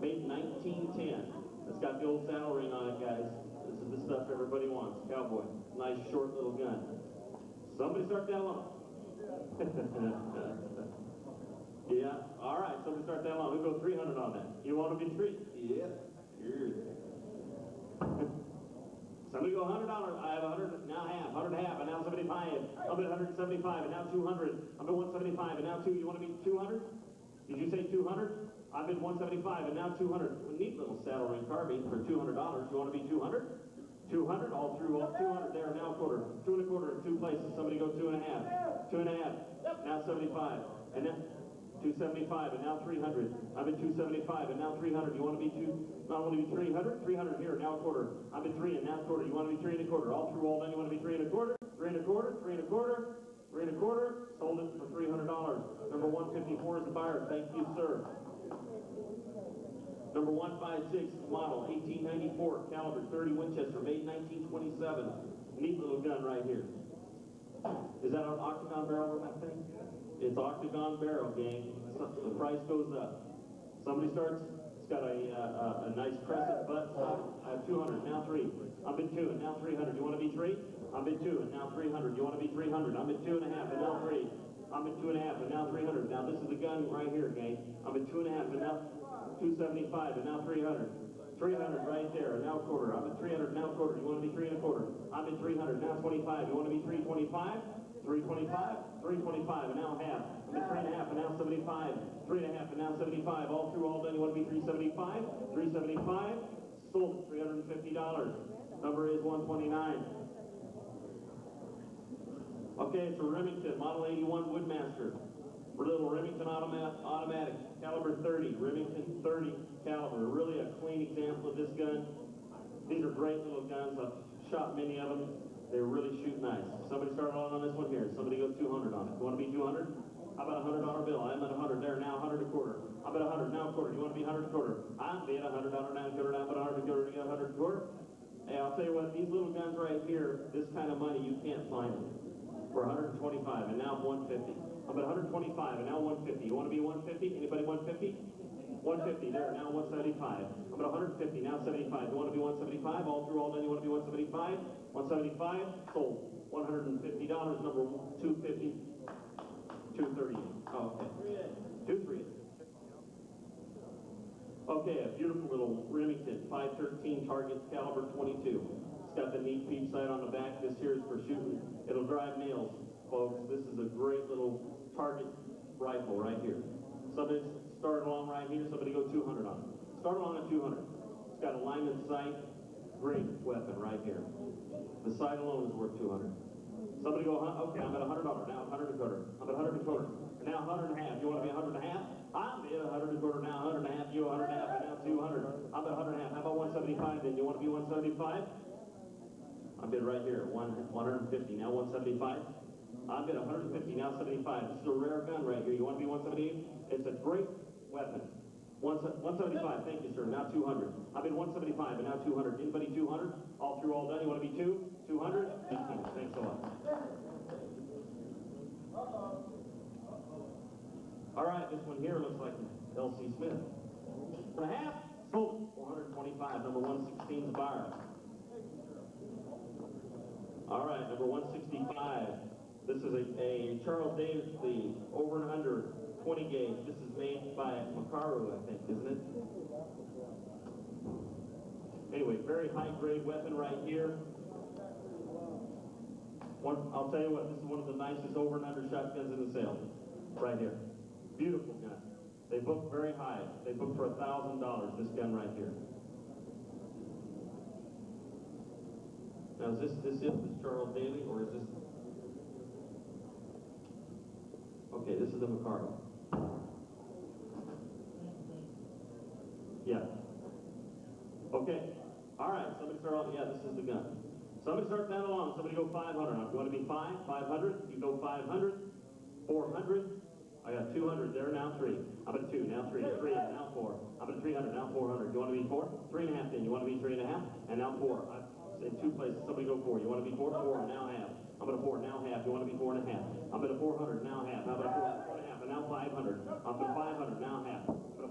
made in 1910. It's got the old saddle ring on it, guys. This is the stuff everybody wants. Cowboy. Nice short little gun. Somebody start that long. Yeah. All right. Somebody start that long. We'll go 300 on that. You want to be 3? Yeah. Sure. Somebody go $100. I have 100, now half, 100 and a half, and now 75. I'm at 175, and now 200. I'm at 175, and now 2. You want to be 200? Did you say 200? I'm at 175, and now 200. A neat little saddle ring carbine for $200. You want to be 200? 200, all through, all 200 there, now quarter. 2 and a quarter in 2 places. Somebody go 2 and a half. 2 and a half. Now 75. And then 275, and now 300. I'm at 275, and now 300. You want to be not only be 300? 300 here, now a quarter. I'm at 3, and now a quarter. You want to be 3 and a quarter. All through all then, you want to be 3 and a quarter? 3 and a quarter, 3 and a quarter, 3 and a quarter. Sold it for $300. Number 154 is the buyer. Thank you, sir. Number 156 model, 1894, caliber 30 Winchester, made 1927. Neat little gun right here. Is that an octagon barrel on that thing? It's octagon barrel, gang. The price goes up. Somebody starts. It's got a nice crescent butt stock. I have 200, now 3. I'm at 2, and now 300. You want to be 3? I'm at 2, and now 300. You want to be 300? I'm at 2 and a half, and now 3. I'm at 2 and a half, and now 300. Now this is the gun right here, gang. I'm at 2 and a half, and now 275, and now 300. 300 right there, and now quarter. I'm at 300, now quarter. You want to be 3 and a quarter? I'm at 300, now 25. You want to be 325? 325, 325, and now half. I'm at 3 and a half, and now 75. 3 and a half, and now 75. All through all done. You want to be 375? 375. Sold at $350. Number is 129. Okay, it's a Remington Model 81 Woodmaster. Little Remington automatic, caliber 30, Remington 30 caliber. Really a clean example of this gun. These are great little guns. I've shot many of them. They really shoot nice. Somebody started on this one here. Somebody goes 200 on it. You want to be 200? How about a $100 bill? I'm at 100 there now, 100 a quarter. I'm at 100 now a quarter. You want to be 100 a quarter? I'm at $100 now a quarter. I'm at 100 a quarter. You got 100 a quarter? Hey, I'll tell you what, these little guns right here, this kind of money, you can't find them. For 125, and now 150. I'm at 125, and now 150. You want to be 150? Anybody 150? 150, there, now 175. I'm at 150, now 75. You want to be 175? All through, all done, you want to be 175? 175, sold. $150, number 250, 230. Oh, okay. 238. Okay, a beautiful little Remington 513 target caliber 22. It's got the neat peep sight on the back. This here is for shooting. It'll drive nails, folks. This is a great little target rifle right here. Somebody start along right here. Somebody go 200 on it. Start along at 200. It's got a lineman sight. Great weapon right here. The sight alone is worth 200. Somebody go, okay, I'm at $100. Now 100 a quarter. I'm at 100 a quarter. Now 100 and a half. You want to be 100 and a half? I'm at 100 a quarter. Now 100 and a half. You 100 and a half. And now 200. I'm at 100 and a half. How about 175 then? You want to be 175? I'm bid right here. 150. Now 175. I'm bid 150. Now 75. This is a rare gun right here. You want to be 178? It's a great weapon. 175, thank you, sir. Now 200. I'm in 175, and now 200. Anybody 200? All through, all done. You want to be 200? Thanks a lot. All right, this one here looks like L.C. Smith. And a half, sold. 425, number 116's bar. All right, number 165. This is a Charles Davis, the over and under 20 gauge. This is made by Makaru, I think, isn't it? Anyway, very high grade weapon right here. I'll tell you what, this is one of the nicest over and under shotguns in the sale. Right here. Beautiful gun. They book very high. They book for $1,000, this gun right here. Now is this Charles Daly, or is this? Okay, this is the Makaru. Yeah. Okay. All right. Somebody start on. Yeah, this is the gun. Somebody start down along. Somebody go 500. If you want to be 500. You go 500. 400. I got 200 there. Now 3. I'm at 2. Now 3. 3. Now 4. I'm at 300. Now 400. You want to be 4? 3.5. Then you want to be 3.5. And now 4. In 2 places. Somebody go 4. You want to be 4? 4. Now half. I'm at a 4. Now half. You want to be 4.5. I'm at a 400. Now half. I'm at a 4.5. And now 500. I'm at 500. Now half.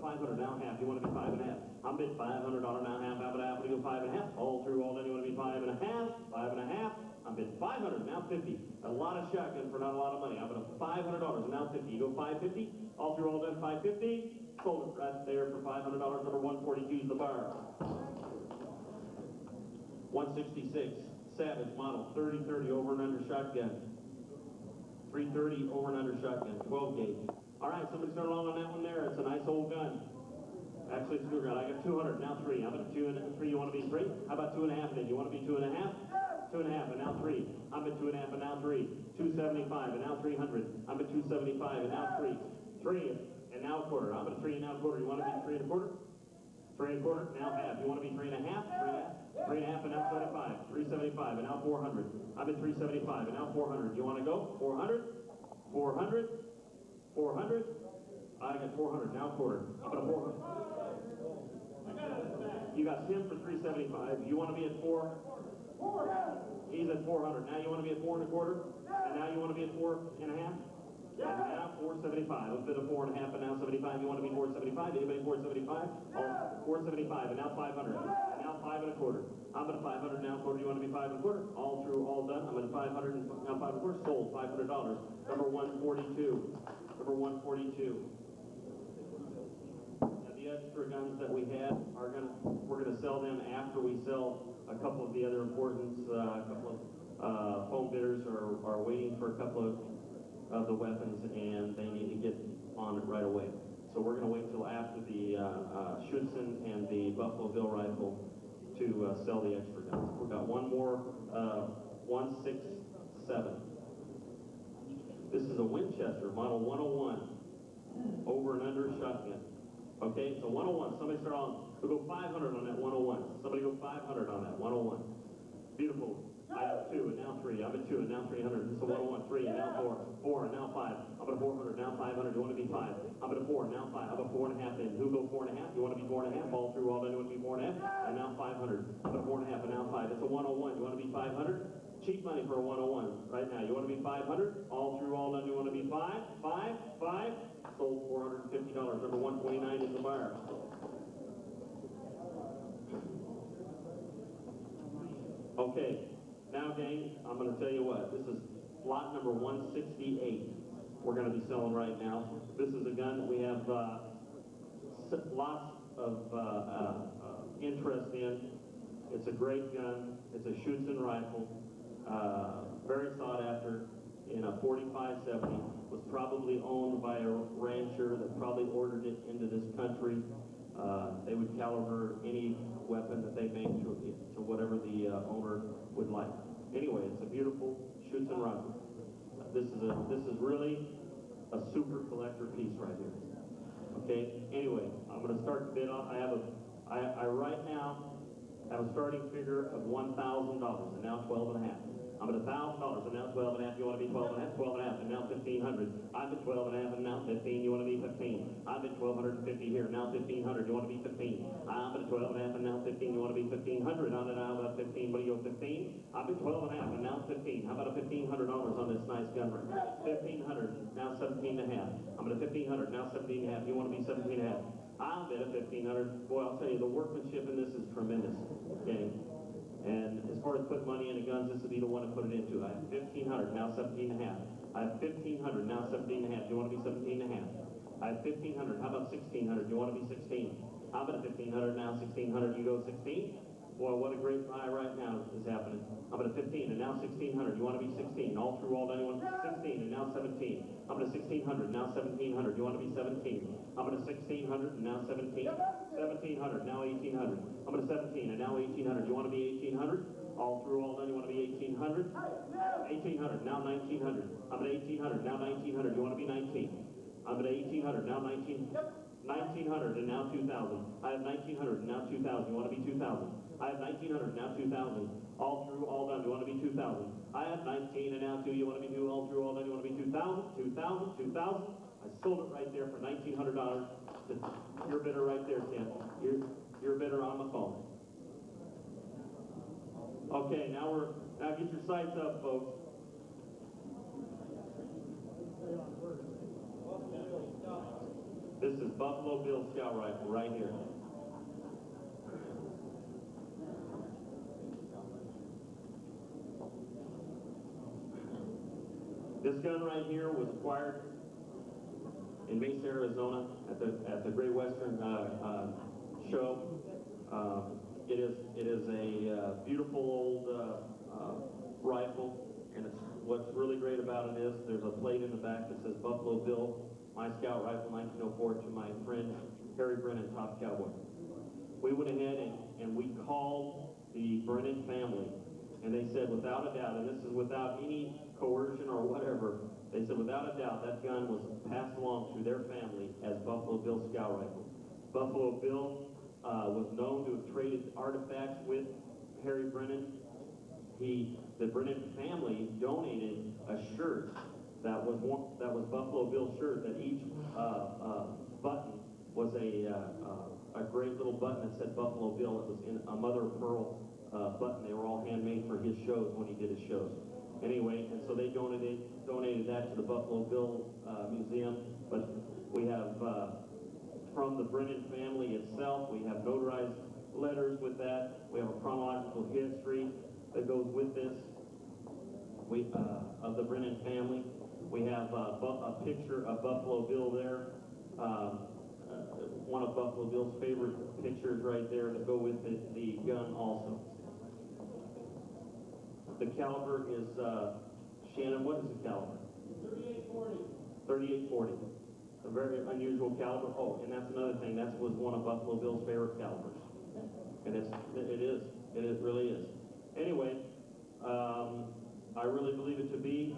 500 now half. You want to be 5.5? I'm bid $500 now half. How about I have to go 5.5? All through, all done. You want to be 5.5? 5.5. I'm bid 500 now 50. A lot of shotgun for not a lot of money. I'm at $500 now 50. You go 550. All through, all done. 550. Sold it right there for $500. Number 142 is the bar. 166 Savage model 30-30 over and under shotgun. 330 over and under shotgun. 12 gauge. All right, somebody start along on that one there. It's a nice old gun. Actually, it's a good gun. I got 200, now 3. I'm at 2 and 3. You want to be 3? How about 2.5 then? You want to be 2.5? 2.5 and now 3. I'm at 2.5 and now 3. 275 and now 300. I'm at 275 and now 3. 3 and now a quarter. I'm at 3 and now a quarter. You want to be 3 and a quarter? 3 and a quarter, now half. You want to be 3.5? 3.5 and now 75. 375 and now 400. I'm at 375 and now 400. You want to go? 400? 400? 400? I got 400, now quarter. I'm at a 400. You got him for 375. You want to be at 4? He's at 400. Now you want to be at 4 and a quarter? And now you want to be at 4.5? And now 475. Let's bid a 4.5 and now 75. You want to be 475? Anybody 475? Oh, 475 and now 500. And now 5 and a quarter. I'm at a 500 now quarter. You want to be 5 and a quarter? All through, all done. I'm at 500 and now 5 and a quarter. Sold. $500. Number 142. Number 142. Now the extra guns that we had are we're gonna sell them after we sell a couple of the other importance. A couple of phone bidders are waiting for a couple of the weapons, and they need to get on it right away. So we're gonna wait till after the Schützen and the Buffalo Bill rifle to sell the extra guns. We've got one more 167. This is a Winchester, model 101, over and under shotgun. Okay, so 101, somebody start on, we'll go 500 on that 101. Somebody go 500 on that 101. Beautiful. I have 2 and now 3. I'm at 2 and now 300. This is a 101, 3 and now 4. 4 and now 5. I'm at a 400, now 500. You want to be 5? I'm at a 4, now 5. I'm at 4.5 then. Who go 4.5? You want to be 4.5? All through, all done. You want to be 4.5? And now 5. 500. Put a 4.5 and now 5. It's a 101. You want to be 500? Cheap money for a 101 right now. You want to be 500? All through, all done. You want to be 5? 5? 5? Sold $450. Number 129 is the buyer. Okay, now gang, I'm going to tell you what. This is lot number 168. We're going to be selling right now. This is a gun that we have lots of interest in. It's a great gun. It's a Schutzen rifle. Very sought after in a 45-70. Was probably owned by a rancher that probably ordered it into this country. They would caliber any weapon that they make to whatever the owner would like. Anyway, it's a beautiful Schutzen rifle. This is really a super collector piece right here. Okay. Anyway, I'm going to start the bid off. I right now have a starting figure of $1,000 and now 12.5. I'm at $1,000 and now 12.5. You want to be 12.5? 12.5 and now 1,500. I'm at 12.5 and now 15. You want to be 15? I'm at 1,250 here. Now 1,500. You want to be 15? I'm at 12.5 and now 15. You want to be 1,500? I'm at 15. What do you go 15? I'm at 12.5 and now 15. How about a $1,500 on this nice gun ring? 1,500. Now 17.5. I'm at 1,500. Now 17.5. You want to be 17.5? I'll bet a 1,500. Boy, I'll tell you, the workmanship in this is tremendous. Okay. And as far as putting money into guns, this would be the one to put it into. I have 1,500, now 17.5. I have 1,500, now 17.5. Do you want to be 17.5? I have 1,500. How about 1,600? Do you want to be 16? How about a 1,500, now 1,600? You go 16? Boy, what a great buy right now is happening. I'm at a 15 and now 1,600. You want to be 16? All through, all done. You want 16 and now 17. I'm at a 1,600, now 1,700. You want to be 17? I'm at a 1,600 and now 17. 1,700, now 1,800. I'm at a 17 and now 1,800. You want to be 1,800? All through, all done. You want to be 1,800? 1,800, now 1,900. I'm at 1,800, now 1,900. You want to be 19? I'm at 1,800, now 19. 1,900 and now 2,000. I have 1,900 and now 2,000. You want to be 2,000? I have 1,900 now 2,000. All through, all done. You want to be 2,000? I have 19 and now 2. You want to be 2? All through, all done. You want to be 2,000? 2,000? 2,000? I sold it right there for $1,900. Your bidder right there, Sam. Your bidder on the phone. Okay, now get your sights up, folks. This is Buffalo Bill Scout Rifle right here. This gun right here was acquired in Mesa, Arizona at the Great Western show. It is a beautiful old rifle, and what's really great about it is there's a plate in the back that says Buffalo Bill, my Scout Rifle 1904 to my friend Harry Brennan, Top Cowboy. We went ahead and we called the Brennan family, and they said without a doubt, and this is without any coercion or whatever, they said without a doubt that gun was passed along through their family as Buffalo Bill Scout Rifle. Buffalo Bill was known to have traded artifacts with Harry Brennan. The Brennan family donated a shirt that was Buffalo Bill's shirt. That each button was a great little button that said Buffalo Bill. It was in a mother of pearl button. They were all handmade for his shows when he did his shows. Anyway, and so they donated that to the Buffalo Bill Museum. But we have from the Brennan family itself, we have notarized letters with that. We have a chronological history that goes with this. Of the Brennan family. We have a picture of Buffalo Bill there. One of Buffalo Bill's favorite pictures right there that go with the gun also. The caliber is, Shannon, what is the caliber? 3840. 3840. A very unusual caliber. Oh, and that's another thing. That was one of Buffalo Bill's favorite calibers. And it really is. Anyway, I really believe it to be.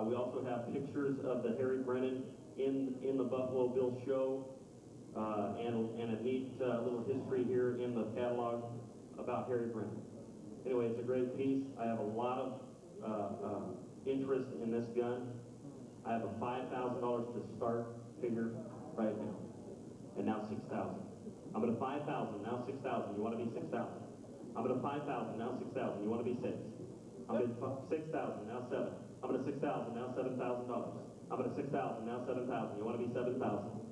We also have pictures of the Harry Brennan in the Buffalo Bill show, and a neat little history here in the catalog about Harry Brennan. Anyway, it's a great piece. I have a lot of interest in this gun. I have a $5,000 to start figure right now, and now $6,000. I'm at a 5,000, now 6,000. You want to be 6,000. I'm at a 5,000, now 6,000. You want to be 6. I'm at 6,000, now 7. I'm at a 6,000, now $7,000. I'm at a 6,000, now 7,000. You want to be 7,000.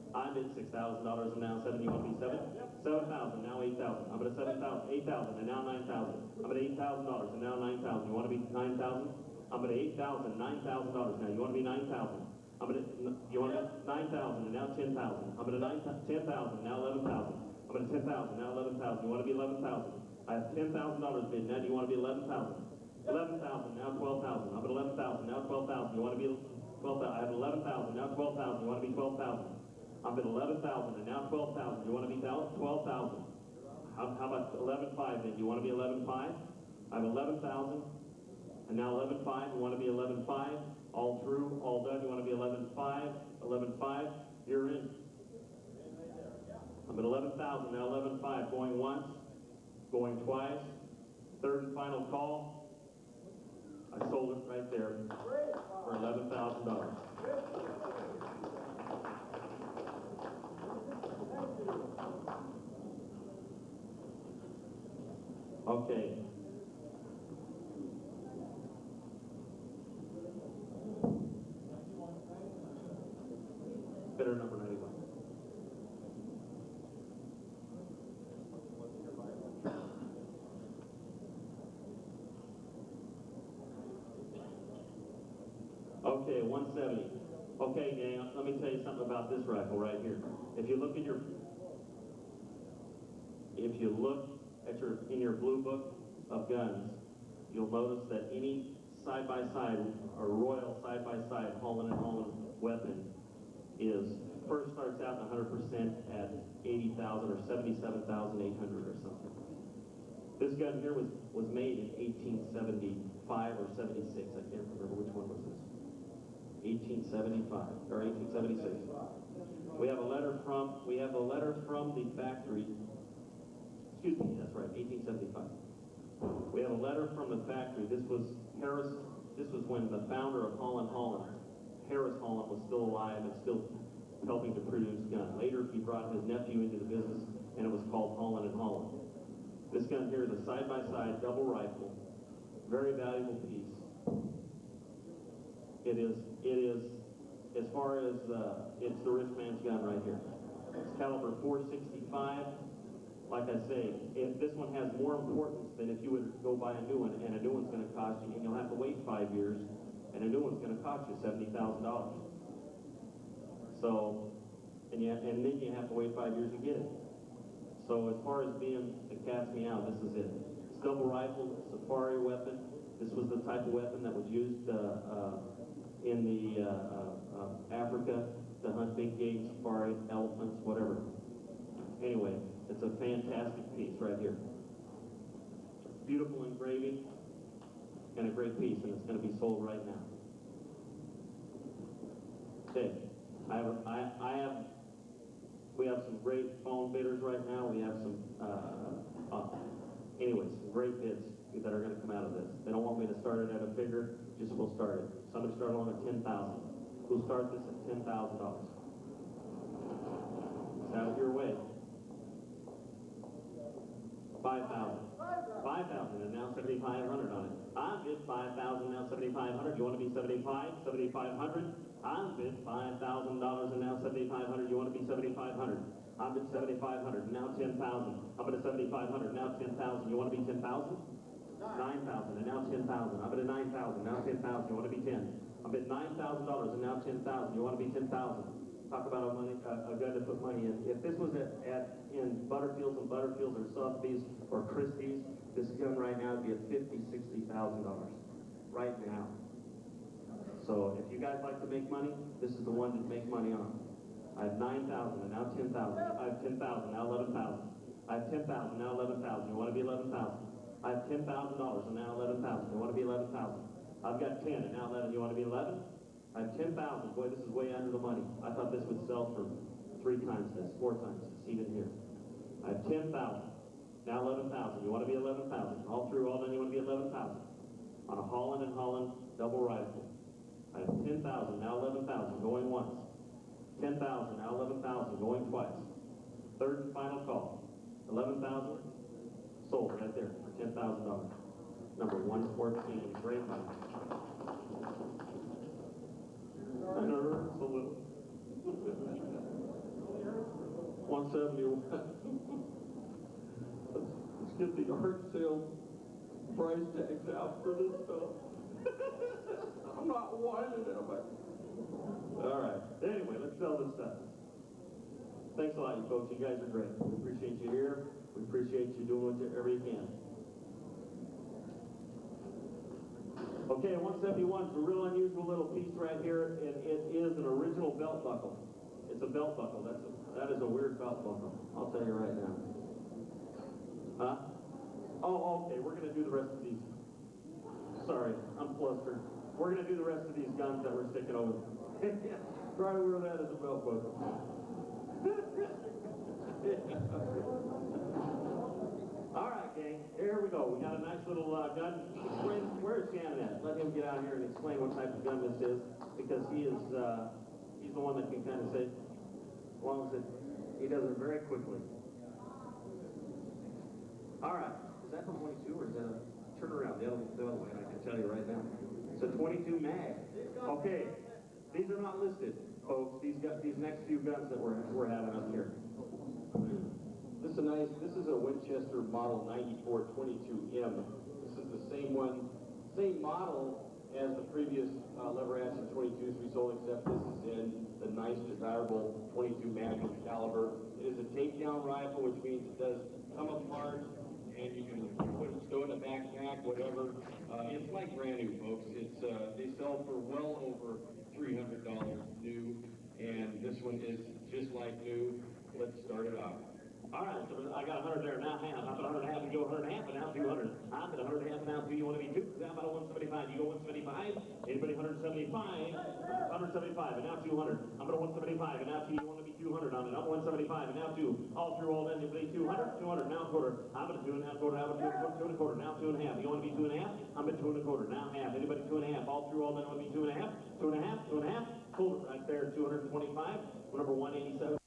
I'm at $6,000 and now 7. You want to be 7? 7,000, now 8,000. I'm at a 7,000, 8,000 and now 9,000. I'm at $8,000 and now 9,000. You want to be 9,000? I'm at 8,000, $9,000 now. You want to be 9,000? I'm at you want to be 9,000 and now 10,000. I'm at a 10,000 now 11,000. I'm at a 10,000 now 11,000. You want to be 11,000? I have $10,000 bid. Now do you want to be 11,000? 11,000 now 12,000. I'm at 11,000 now 12,000. You want to be 12,000? I have 11,000 now 12,000. You want to be 12,000? I'm at 11,000 and now 12,000. You want to be 12,000? How about 11,500 then? You want to be 11,500? I have 11,000 and now 11,500. You want to be 11,500? All through, all done. You want to be 11,500? 11,500? You're in. I'm at 11,000 now 11,500. Going once, going twice. Third and final call. I sold it right there for $11,000. Okay. Bidder number 91. Okay, 170. Okay, gang, let me tell you something about this rifle right here. If you look in your blue book of guns, you'll notice that any side-by-side or Royal side-by-side Holland & Holland weapon first starts out 100% at 80,000 or 77,800 or something. This gun here was made in 1875 or 76. I can't remember which one was this. 1875 or 1876. We have a letter from the factory. Excuse me, that's right, 1875. We have a letter from the factory. This was Harris. This was when the founder of Holland, Harris Holland, was still alive and still helping to produce guns. Later, he brought his nephew into the business, and it was called Holland & Holland. This gun here is a side-by-side double rifle, very valuable piece. It is, as far as, it's the rich man's gun right here. It's caliber .465. Like I say, this one has more importance than if you would go buy a new one, and a new one's going to cost you, and you'll have to wait 5 years, and a new one's going to cost you $70,000. So, and then you have to wait 5 years to get it. So as far as being a cat's meow, this is it. It's double rifle, safari weapon. This was the type of weapon that was used in the Africa to hunt big game, safari, elephants, whatever. Anyway, it's a fantastic piece right here. Beautiful engraving and a great piece, and it's going to be sold right now. Okay, we have some great phone bidders right now. We have some, anyways, some great bids that are going to come out of this. They don't want me to start it at a figure, just we'll start it. Somebody start on at 10,000. We'll start this at $10,000. It's out of your way. 5,000. 5,000 and now 7,500 on it. I'm bid 5,000 now 7,500. You want to be 75? 7,500. I'm bid $5,000 and now 7,500. You want to be 7,500? I'm bid 7,500 and now 10,000. I'm at a 7,500 now 10,000. You want to be 10,000? 9,000 and now 10,000. I'm at a 9,000 now 10,000. You want to be 10? I'm bid $9,000 and now 10,000. You want to be 10,000? Talk about a gun to put money in. If this was in Butterfields and Butterfields or Sotheby's or Christie's, this gun right now would be at $50,000, $60,000 right now. So if you guys like to make money, this is the one to make money on. I have 9,000 and now 10,000. I have 10,000 now 11,000. I have 10,000 now 11,000. You want to be 11,000? I have $10,000 and now 11,000. You want to be 11,000? I've got 10 and now 11. You want to be 11? I have 10,000. Boy, this is way under the money. I thought this would sell for 3 times this, 4 times this, even here. I have 10,000. Now 11,000. You want to be 11,000? All through, all done, you want to be 11,000? On a Holland & Holland double rifle. I have 10,000. Now 11,000. Going once. 10,000. Now 11,000. Going twice. Third and final call. 11,000 sold right there for $10,000. Number 114, great money. I know it hurts a little. 171. Let's get the art sale price tags out for this stuff. I'm not whining it, but. All right. Anyway, let's sell this stuff. Thanks a lot, you folks. You guys are great. We appreciate you here. We appreciate you doing whatever you can. Okay, 171 is a real unusual little piece right here, and it is an original belt buckle. It's a belt buckle. That is a weird belt buckle. I'll tell you right now. Huh? Oh, okay. We're going to do the rest of these. Sorry, I'm flustered. We're going to do the rest of these guns that we're sticking over. Try to wear that as a belt buckle. All right, gang. Here we go. We got a nice little gun. Explain, where's Shannon at? Let him get out here and explain what type of gun this is, because he's the one that can kind of say, as long as he does it very quickly. All right. Is that from 22 or is that a turnaround the other way? I can tell you right now. It's a 22 mag. Okay. These are not listed, folks. These next few guns that we're having up here. This is a Winchester Model 9422M. This is the same model as the previous lever action 22s we sold, except this is in the nice, desirable 22 Magnum caliber. It is a takedown rifle, which means it does come apart, and you can throw it in a backpack, whatever. It's like brand new, folks. It's they sell for well over $300 new, and this one is just like new. Let's start it off. All right, so I got 100 there, now half. I'm at 100 and a half, and go 100 and a half, and now 200. I'm at 100 and a half, now 2. You want to be 2? How about a 175? You go 175? Anybody 175? 175, and now 200. I'm at a 175, and now 2. You want to be 200 on it? I'm 175, and now 2. All through all then, you play 200, 200, now quarter. I'm at a 2 and a half quarter. I'm at 2 and a quarter, now 2 and a half. You want to be 2 and a half? I'm at 2 and a quarter, now half. Anybody 2 and a half? All through all then, want to be 2 and a half? 2 and a half, 2 and a half. Quarter right there, 225. Number 187.